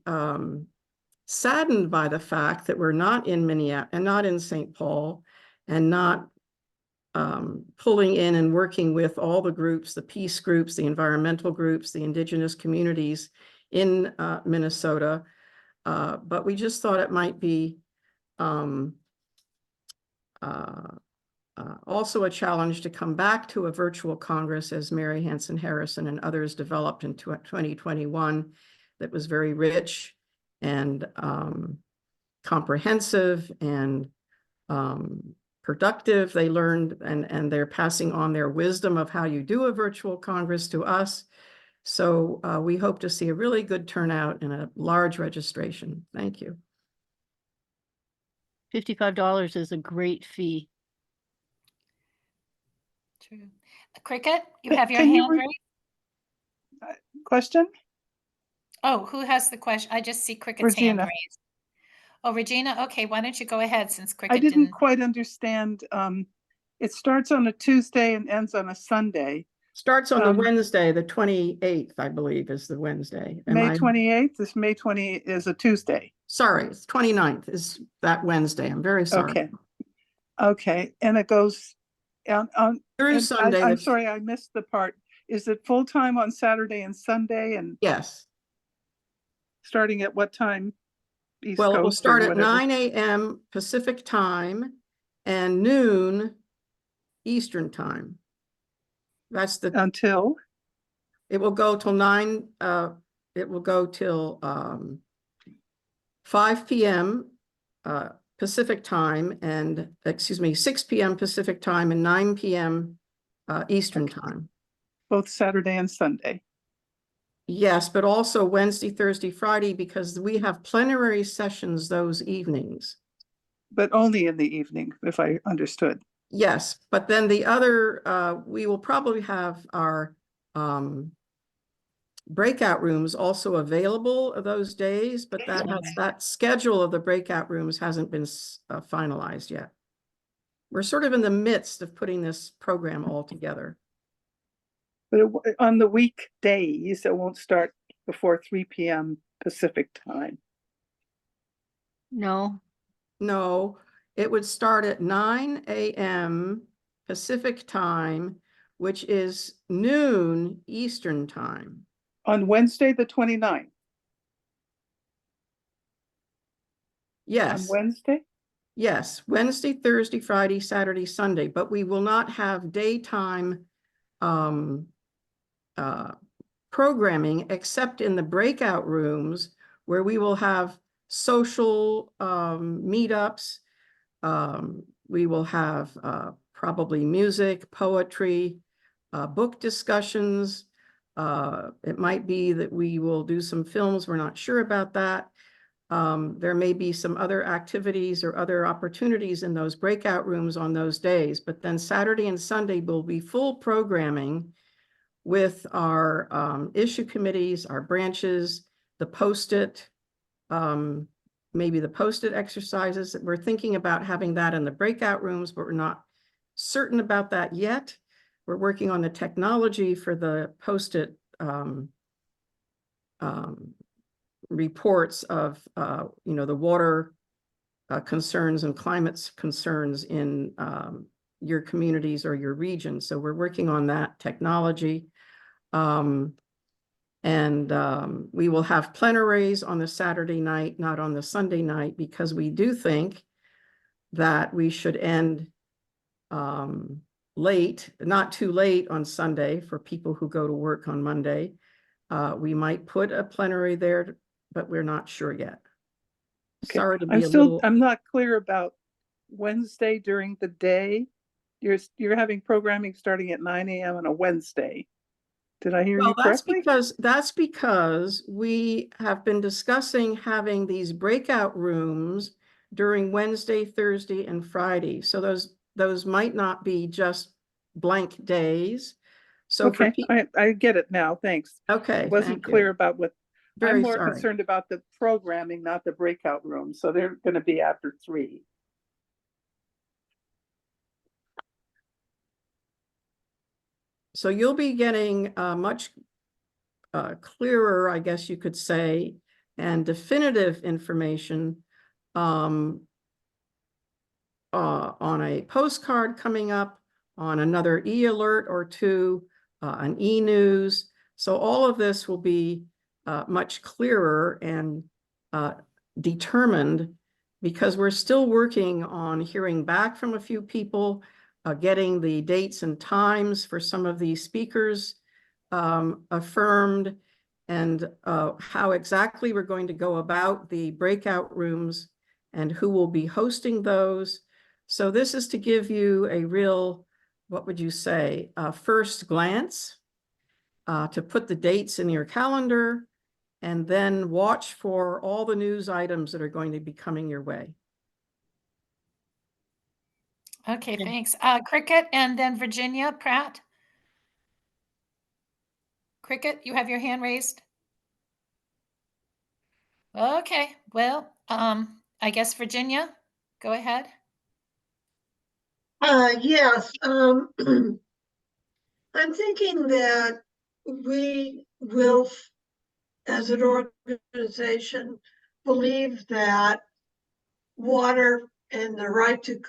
saddened by the fact that we're not in Minneapolis and not in St. Paul and not pulling in and working with all the groups, the peace groups, the environmental groups, the indigenous communities in Minnesota. But we just thought it might be also a challenge to come back to a virtual Congress, as Mary Hansen Harrison and others developed in 2021, that was very rich and comprehensive and productive. They learned and they're passing on their wisdom of how you do a virtual Congress to us. So we hope to see a really good turnout and a large registration. Thank you. $55 is a great fee. True. Cricket, you have your Can you hand raised? Question? Oh, who has the question? I just see Cricket's hand Regina. raised. Oh, Regina, okay, why don't you go ahead since I Cricket didn't didn't. quite understand. It starts on a Tuesday and ends on a Sunday. Starts on the Wednesday, the 28th, I believe, is the Wednesday. May 28th, this May 20 is a Tuesday. Sorry, it's 29th is that Wednesday. I'm very sorry. Okay. Okay, and it goes on Through and Sunday. I'm sorry, I missed the part. Is it full-time on Saturday and Sunday, and Yes. starting at what time? East Well, it will Coast or start at whatever? 9 a.m. Pacific time and noon Eastern time. That's the, Until, it will go till 5 p.m. Pacific time and, 6 p.m. Pacific time and 9 p.m. Eastern time. both Saturday and Sunday. Yes, but also Wednesday, Thursday, Friday, because we have plenary sessions those evenings. But only in the evening, if I understood. Yes, but then the other, we will probably have our breakout rooms also available those days, but that schedule of the breakout rooms hasn't been finalized yet. We're sort of in the midst of putting this program all together. But on the weekdays, it won't start before 3 p.m. Pacific time. No, No, it would start at 9 a.m. Pacific time, which is noon Eastern time. On Wednesday, the 29th. Yes. On Wednesday? Yes, Wednesday, Thursday, Friday, Saturday, Sunday, but we will not have daytime programming except in the breakout rooms where we will have social meetups. We will have probably music, poetry, book discussions. It might be that we will do some films. We're not sure about that. There may be some other activities or other opportunities in those breakout rooms on those days, but then Saturday and Sunday will be full programming with our issue committees, our branches, the post-it, maybe the post-it exercises. We're thinking about having that in the breakout rooms, but we're not certain about that yet. We're working on the technology for the post-it reports of, the water concerns and climate concerns in your communities or your region. So we're working on that technology. We will have plenaries on the Saturday night, not on the Sunday night, because we do think that we should end late, not too late on Sunday for people who go to work on Monday. We might put a plenary there, but we're not sure yet. Okay. Sorry to be a little. I'm not clear about Wednesday during the day. You're having programming starting at 9 a.m. on a Wednesday. Did I hear you correctly? That's because we have been discussing having these breakout rooms during Wednesday, Thursday, and Friday. So those might not be just blank days. So okay, I get it now. Thanks. Okay. Wasn't clear about what. I'm more sorry. concerned about the programming, not the breakout rooms. So they're going to be after 3. So you'll be getting much clearer, I guess you could say, and definitive information on a postcard coming up, on another e-alert or 2, an e-news. So all of this will be much clearer and determined, because we're still working on hearing back from a few people, getting the dates and times for some of these speakers affirmed, and how exactly we're going to go about the breakout rooms and who will be hosting those. So this is to give you a real, what would you say, first glance, to put the dates in your calendar, and then watch for all the news items that are going to be coming your way. Okay, thanks. Cricket and then Virginia Pratt. Cricket, you have your hand raised. Okay, well, I guess Virginia, go ahead. Yes, I'm thinking that we will, as an organization, believe that water and the right to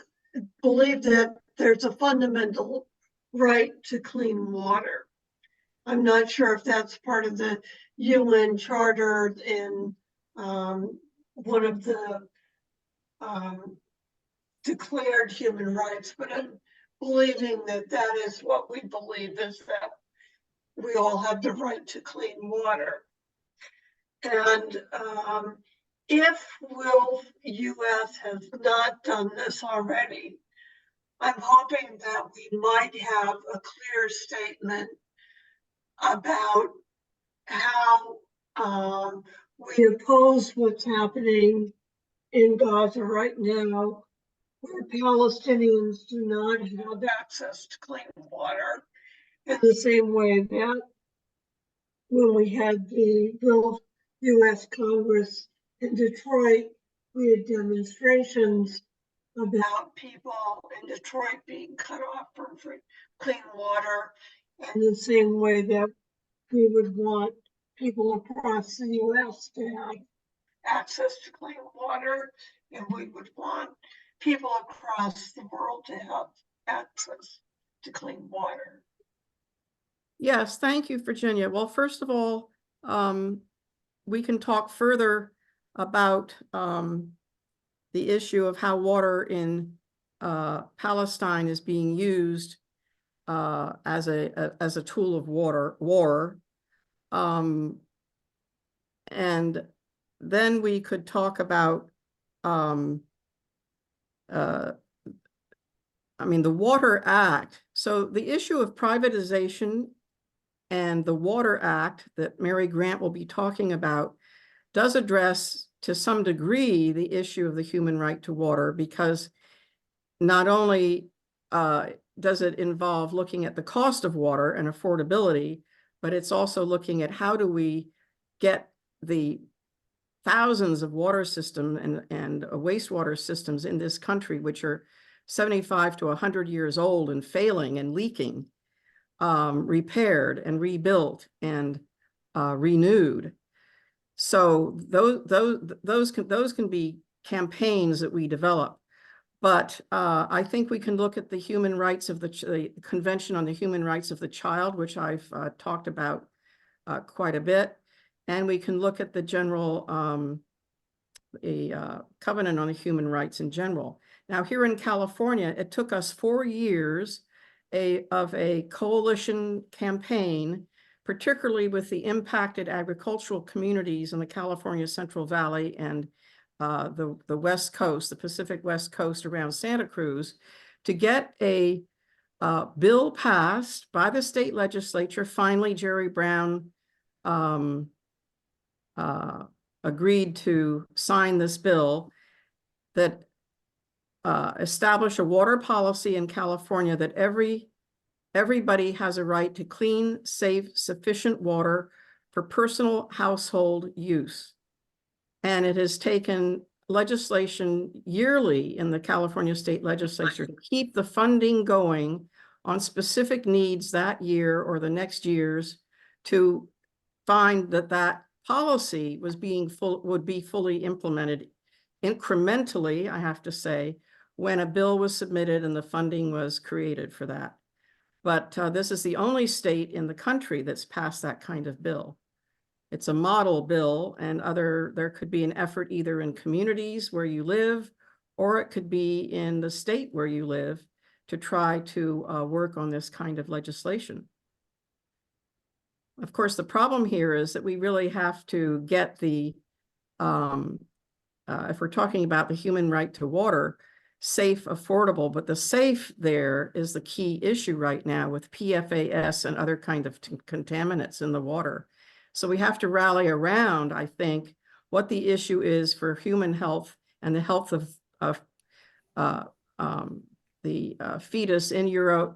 believe that there's a fundamental right to clean water. I'm not sure if that's part of the UN Charter and one of the declared human rights, but I'm believing that that is what we believe, is that we all have the right to clean water. And if WILPF US has not done this already, I'm hoping that we might have a clear statement about how we oppose what's happening in Gaza right now, where Palestinians do not have access to clean water, in the same way that when we had the WILPF US Congress in Detroit, we had demonstrations about people in Detroit being cut off from clean water, in the same way that we would want people across the US to have access to clean water, and we would want people across the world to have access to clean water. Yes, thank you, Virginia. Well, first of all, we can talk further about the issue of how water in Palestine is being used as a tool of war. And then we could talk about, the Water Act. So the issue of privatization and the Water Act that Mary Grant will be talking about does address to some degree the issue of the human right to water, because not only does it involve looking at the cost of water and affordability, but it's also looking at how do we get the thousands of water systems and wastewater systems in this country, which are 75 to 100 years old and failing and leaking, repaired and rebuilt and renewed. So those can be campaigns that we develop. But I think we can look at the human rights of the Convention on the Human Rights of the Child, which I've talked about quite a bit. And we can look at the general Covenant on the Human Rights in general. Now, here in California, it took us 4 years of a coalition campaign, particularly with the impacted agricultural communities in the California Central Valley and the West Coast, the Pacific West Coast around Santa Cruz, to get a bill passed by the state legislature. Finally, Jerry Brown agreed to sign this bill that establish a water policy in California that everybody has a right to clean, safe, sufficient water for personal household use. And it has taken legislation yearly in the California state legislature to keep the funding going on specific needs that year or the next years to find that policy would be fully implemented incrementally, I have to say, when a bill was submitted and the funding was created for that. But this is the only state in the country that's passed that kind of bill. It's a model bill, and there could be an effort either in communities where you live, or it could be in the state where you live to try to work on this kind of legislation. Of course, the problem here is that we really have to get the, if we're talking about the human right to water, safe, affordable, but the safe there is the key issue right now with PFAS and other kind of contaminants in the water. So we have to rally around, I think, what the issue is for human health and the health of the fetus in utero,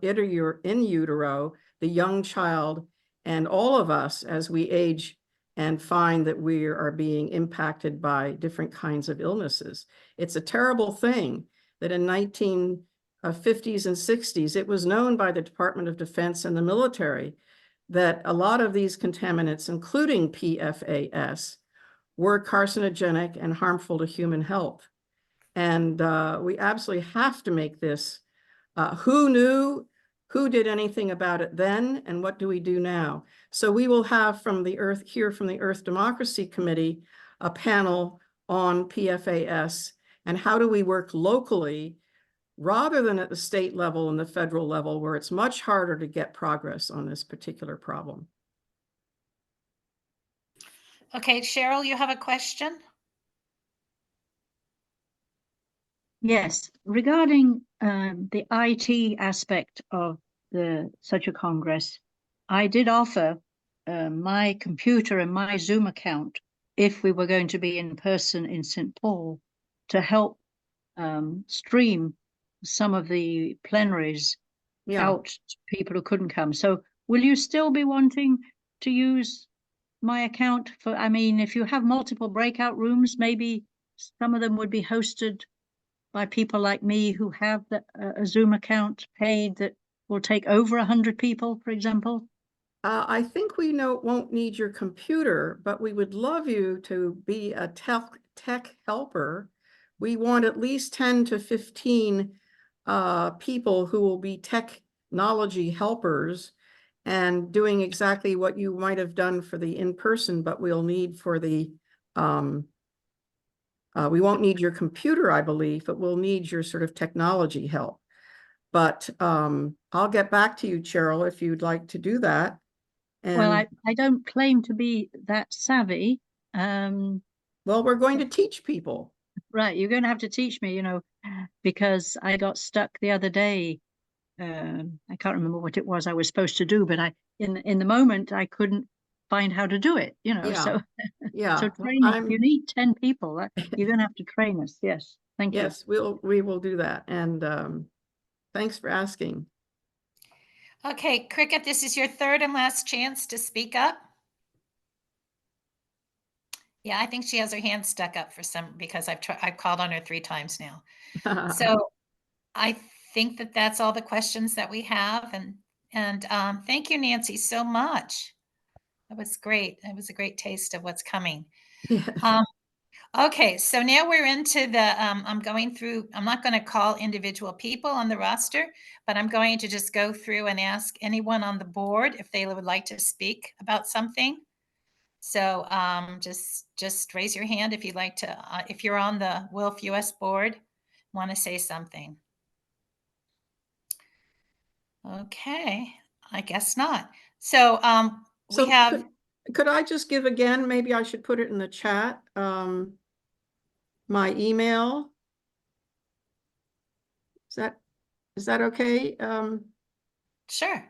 the young child, and all of us as we age and find that we are being impacted by different kinds of illnesses. It's a terrible thing that in 1950s and 60s, it was known by the Department of Defense and the military that a lot of these contaminants, including PFAS, were carcinogenic and harmful to human health. And we absolutely have to make this, who knew, who did anything about it then, and what do we do now? So we will have from the Earth Democracy Committee, a panel on PFAS and how do we work locally rather than at the state level and the federal level, where it's much harder to get progress on this particular problem. Okay, Cheryl, you have a question? Yes, regarding the IT aspect of such a Congress, I did offer my computer and my Zoom account, if we were going to be in person in St. Paul, to help stream some of the plenaries out to people who couldn't come. So will you still be wanting to use my account for, I mean, if you have multiple breakout rooms, maybe some of them would be hosted by people like me who have a Zoom account paid that will take over 100 people, for example? I think we won't need your computer, but we would love you to be a tech helper. We want at least 10 to 15 people who will be technology helpers and doing exactly what you might have done for the in-person, but we'll need for the, we won't need your computer, I believe, but we'll need your sort of technology help. But I'll get back to you, Cheryl, if you'd like to do that. And, well, I don't claim to be that savvy. Well, we're going to teach people. Right, you're going to have to teach me, because I got stuck the other day. I can't remember what it was I was supposed to do, but in the moment I couldn't find how to do it, so so training, you need 10 people. You're going to have to train us. Yes, thank you. Yes, we will do that. And thanks for asking. Okay, Cricket, this is your third and last chance to speak up. Yeah, I think she has her hand stuck up because I've called on her 3 times now. So I think that's all the questions that we have. And thank you, Nancy, so much. That was great. It was a great taste of what's coming. Yes. Okay, so now we're into I'm going through, I'm not going to call individual people on the roster, but I'm going to just go through and ask anyone on the board if they would like to speak about something. So just raise your hand if you'd like to, if you're on the WILPF US board, want to say something. Okay, I guess not. So we have. Could I just give again, maybe I should put it in the chat, my email. Is that okay? Sure.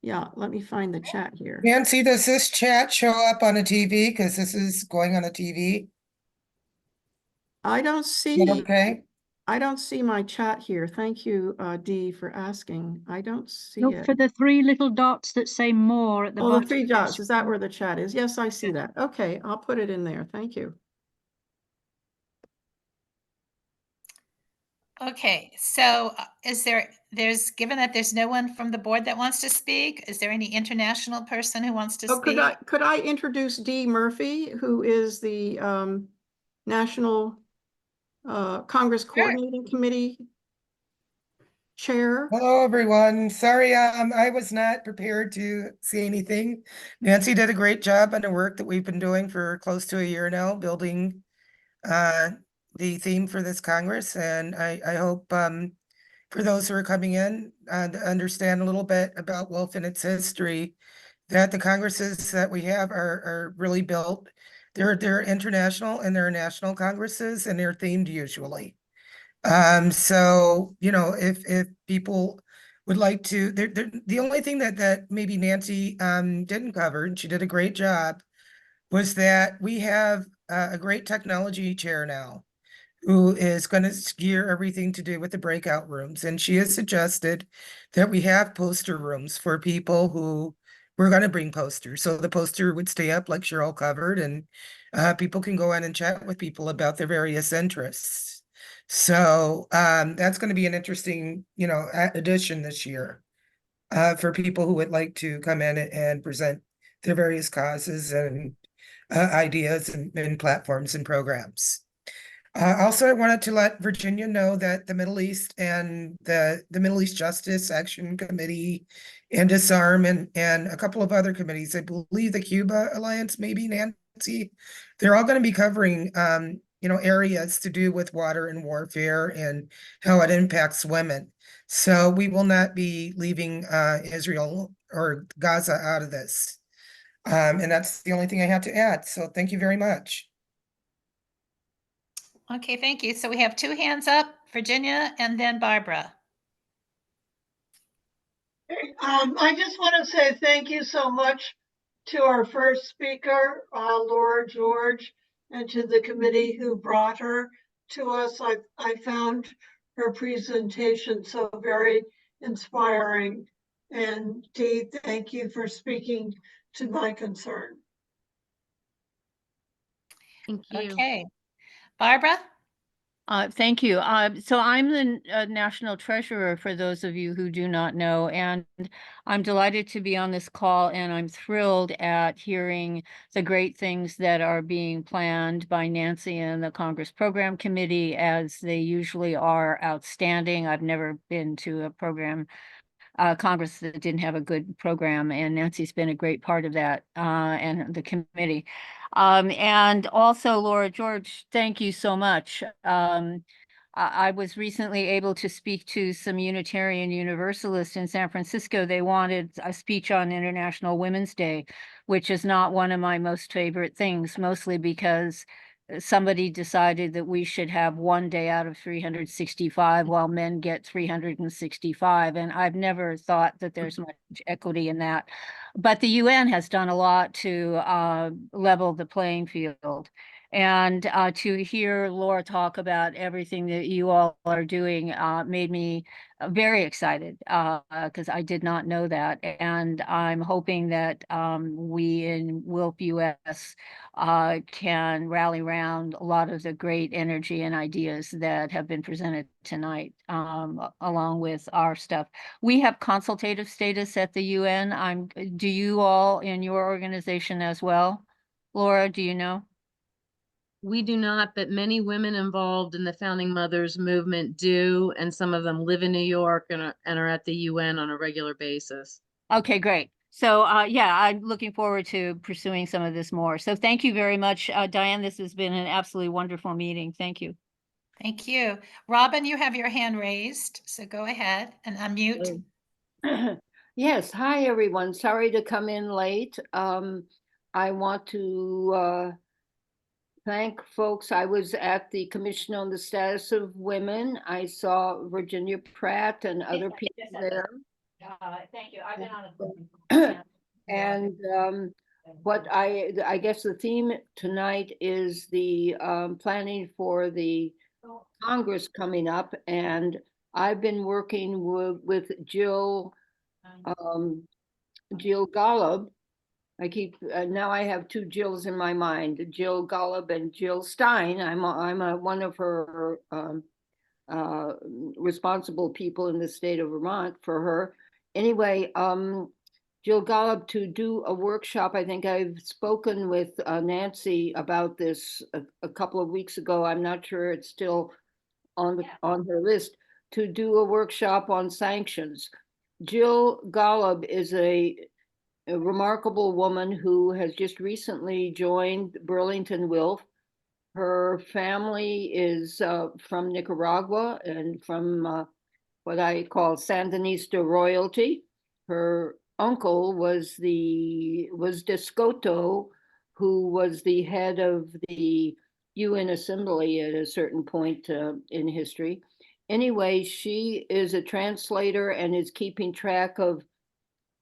Yeah, let me find the chat here. Nancy, does this chat show up on a TV? Because this is going on a TV. I don't see. Okay. I don't see my chat here. Thank you, Dee, for asking. I don't see Look it. for the 3 little dots that say more at the bottom. Oh, the 3 dots. Is that where the chat is? Yes, I see that. Okay, I'll put it in there. Thank you. Okay, so given that there's no one from the board that wants to speak, is there any international person who wants to speak? Could I introduce Dee Murphy, who is the National Congress Coordinating Committee Chair? Hello, everyone. Sorry, I was not prepared to say anything. Nancy did a great job on the work that we've been doing for close to a year now, building the theme for this Congress. And I hope for those who are coming in to understand a little bit about WILPF and its history, that the Congresses that we have are really built. They're international and they're national Congresses, and they're themed usually. So, if people would like to, the only thing that maybe Nancy didn't cover, and she did a great job, was that we have a great technology chair now who is going to gear everything to do with the breakout rooms. And she has suggested that we have poster rooms for people who we're going to bring posters. So the poster would stay up like Cheryl covered, and people can go in and chat with people about their various interests. So that's going to be an interesting, addition this year for people who would like to come in and present their various causes and ideas and platforms and programs. Also, I wanted to let Virginia know that the Middle East and the Middle East Justice Action Committee and Disarm and a couple of other committees, I believe the Cuba Alliance, maybe, Nancy, they're all going to be covering areas to do with water and warfare and how it impacts women. So we will not be leaving Israel or Gaza out of this. And that's the only thing I have to add. So thank you very much. Okay, thank you. So we have 2 hands up, Virginia and then Barbara. I just want to say thank you so much to our first speaker, Laura George, and to the committee who brought her to us. I found her presentation so very inspiring. And Dee, thank you for speaking to my concern. Thank you. Okay. Barbara? Thank you. So I'm the National Treasurer, for those of you who do not know, and I'm delighted to be on this call, and I'm thrilled at hearing the great things that are being planned by Nancy and the Congress Program Committee, as they usually are outstanding. I've never been to a program Congress that didn't have a good program, and Nancy's been a great part of that, and the committee. And also, Laura George, thank you so much. I was recently able to speak to some Unitarian Universalists in San Francisco. They wanted a speech on International Women's Day, which is not one of my most favorite things, mostly because somebody decided that we should have one day out of 365 while men get 365. And I've never thought that there's much equity in that. But the UN has done a lot to level the playing field. And to hear Laura talk about everything that you all are doing made me very excited, because I did not know that. And I'm hoping that we in WILPF US can rally around a lot of the great energy and ideas that have been presented tonight, along with our stuff. We have consultative status at the UN. Do you all in your organization as well? Laura, do you know? We do not, but many women involved in the Founding Mothers movement do, and some of them live in New York and are at the UN on a regular basis. Okay, great. So yeah, I'm looking forward to pursuing some of this more. So thank you very much, Diane. This has been an absolutely wonderful meeting. Thank you. Thank you. Robin, you have your hand raised, so go ahead and unmute. Yes, hi everyone. Sorry to come in late. I want to thank folks. I was at the Commission on the Status of Women. I saw Virginia Pratt and other people there. Thank you. I've been on a and what I guess the theme tonight is the planning for the Congress coming up, and I've been working with Jill Golub. I keep now I have 2 Jills in my mind, Jill Golub and Jill Stein. I'm one of her responsible people in the state of Vermont for her. Anyway, Jill Golub, to do a workshop. I think I've spoken with Nancy about this a couple of weeks ago. I'm not sure it's still on her list, to do a workshop on sanctions. Jill Golub is a remarkable woman who has just recently joined Burlington WILPF. Her family is from Nicaragua and from what I call Sandinista royalty. Her uncle was Descoto, who was the head of the UN Assembly at a certain point in history. Anyway, she is a translator and is keeping track of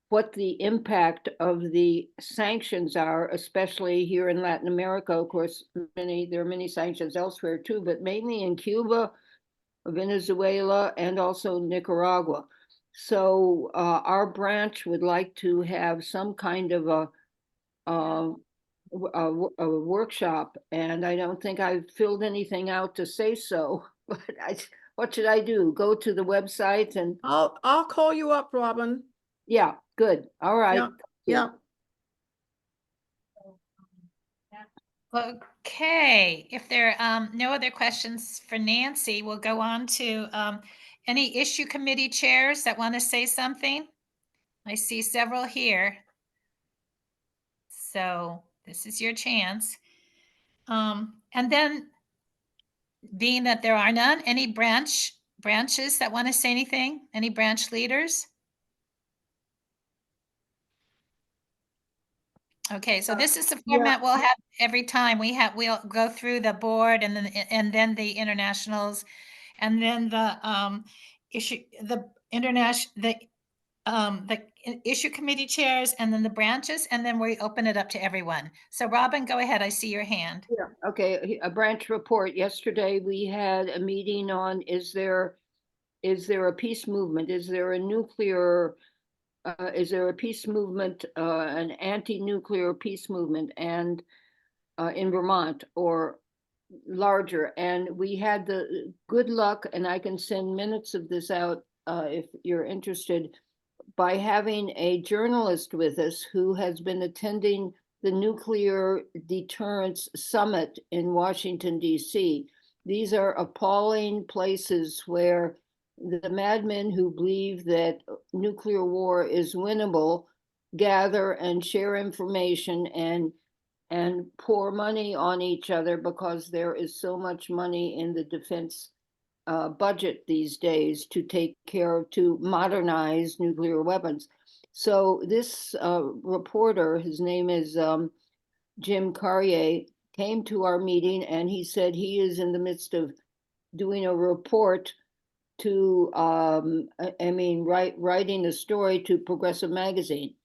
what the impact of the sanctions are, especially here in Latin America. Of course, there are many sanctions elsewhere too, but mainly in Cuba, Venezuela, and also Nicaragua. So our branch would like to have some kind of a workshop, and I don't think I've filled anything out to say so, but what should I do? Go to the website and I'll call you up, Robin. Yeah, good. All right. Yeah. Okay, if there are no other questions for Nancy, we'll go on to any issue committee chairs that want to say something. I see several here. So this is your chance. And then being that there are none, any branches that want to say anything? Any branch leaders? Okay, so this is the format we'll have every time. We'll go through the board and then the internationals, and then the issue committee chairs, and then the branches, and then we open it up to everyone. So Robin, go ahead. I see your hand. Yeah, okay, a branch report. Yesterday, we had a meeting on, is there a peace movement? Is there a peace movement, an anti-nuclear peace movement and in Vermont or larger? And we had the good luck, and I can send minutes of this out if you're interested, by having a journalist with us who has been attending the Nuclear Deterrence Summit in Washington, D.C. These are appalling places where the madmen who believe that nuclear war is winnable gather and share information and pour money on each other, because there is so much money in the defense budget these days to modernize nuclear weapons. So this reporter, his name is Jim Carrier, came to our meeting, and he said he is in the midst of doing a report to, writing a story to Progressive Magazine.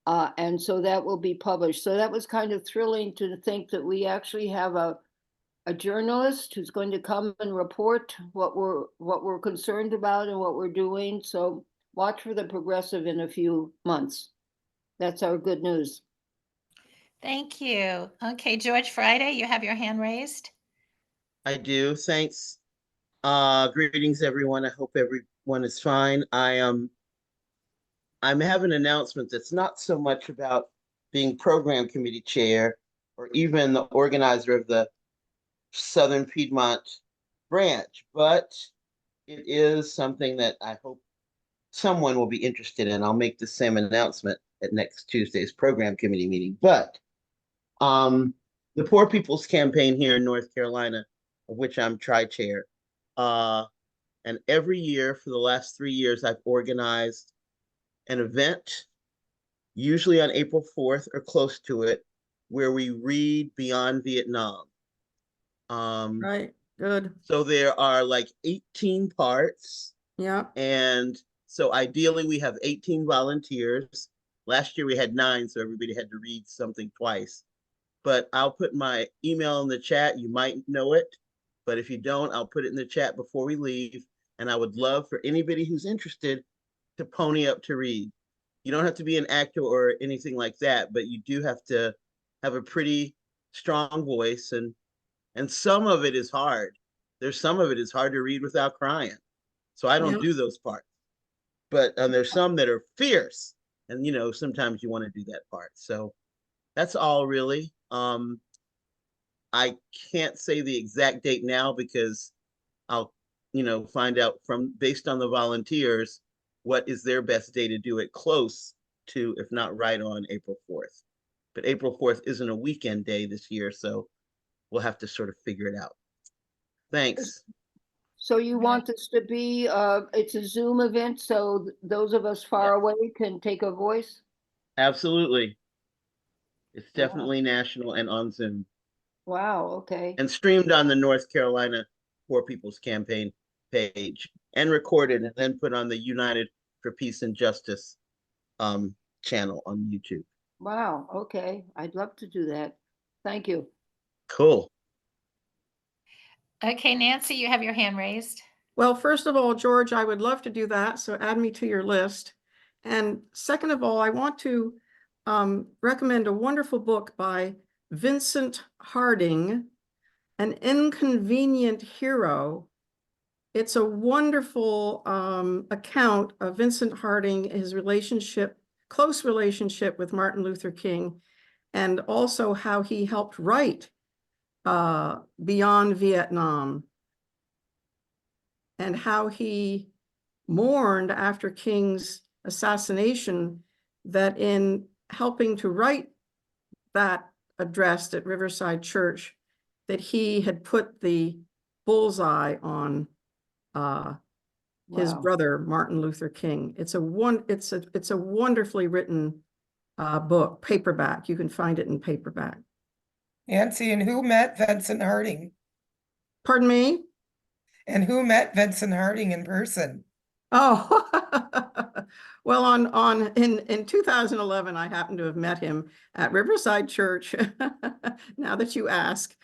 And so that will be published. So that was kind of thrilling to think that we actually have a journalist who's going to come and report what we're concerned about and what we're doing. So watch for the Progressive in a few months. That's our good news. Thank you. Okay, George Friday, you have your hand raised. I do. Thanks. Greetings, everyone. I hope everyone is fine. I have an announcement that's not so much about being program committee chair or even the organizer of the Southern Piedmont branch, but it is something that I hope someone will be interested in. I'll make the same announcement at next Tuesday's program committee meeting. But the Poor People's Campaign here in North Carolina, of which I'm tri-chair, and every year for the last 3 years, I've organized an event, usually on April 4th or close to it, where we read Beyond Vietnam. Right, good. So there are like 18 parts. Yeah. And so ideally we have 18 volunteers. Last year we had 9, so everybody had to read something twice. But I'll put my email in the chat. You might know it, but if you don't, I'll put it in the chat before we leave. And I would love for anybody who's interested to pony up to read. You don't have to be an actor or anything like that, but you do have to have a pretty strong voice, and some of it is hard. There's some of it is hard to read without crying. So I don't do those parts. But there's some that are fierce, and sometimes you want to do that part. So that's all really. I can't say the exact date now because I'll find out based on the volunteers what is their best day to do it, close to, if not right on, April 4th. But April 4th isn't a weekend day this year, so we'll have to sort of figure it out. Thanks. So you want this to be, it's a Zoom event, so those of us far away can take a voice? Absolutely. It's definitely national and on Zoom. Wow, okay. And streamed on the North Carolina Poor People's Campaign page, and recorded and then put on the United for Peace and Justice channel on YouTube. Wow, okay. I'd love to do that. Thank you. Cool. Okay, Nancy, you have your hand raised. Well, first of all, George, I would love to do that, so add me to your list. And second of all, I want to recommend a wonderful book by Vincent Harding, An Inconvenient Hero. It's a wonderful account of Vincent Harding, his close relationship with Martin Luther King, and also how he helped write Beyond Vietnam, and how he mourned after King's assassination, that in helping to write that address at Riverside Church, that he had put the bullseye on his Wow. brother, Martin Luther King. It's a wonderfully written book, paperback. You can find it in paperback. Nancy, and who met Vincent Harding? Pardon me? And who met Vincent Harding in person? Oh, well, in 2011, I happened to have met him at Riverside Church. Now that you ask,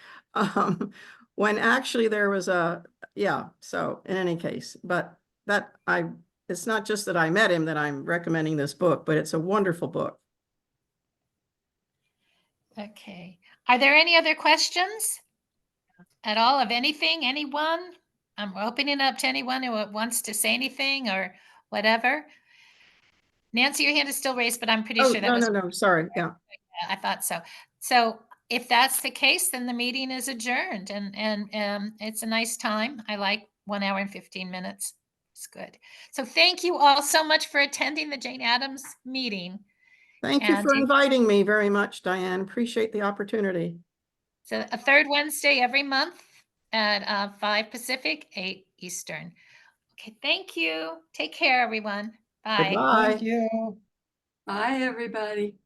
when actually there was so in any case, but it's not just that I met him that I'm recommending this book, but it's a wonderful book. Okay. Are there any other questions at all of anything, anyone? I'm opening it up to anyone who wants to say anything or whatever. Nancy, your hand is still raised, but I'm pretty sure that was. No, sorry. Yeah. I thought so. So if that's the case, then the meeting is adjourned and it's a nice time. I like 1 hour and 15 minutes. It's good. So thank you all so much for attending the Jane Addams meeting. Thank you for inviting me very much, Diane. Appreciate the opportunity. So a third Wednesday every month at 5 Pacific, 8 Eastern. Okay, thank you. Take care, everyone. Bye. Goodbye. Thank you. Bye, everybody.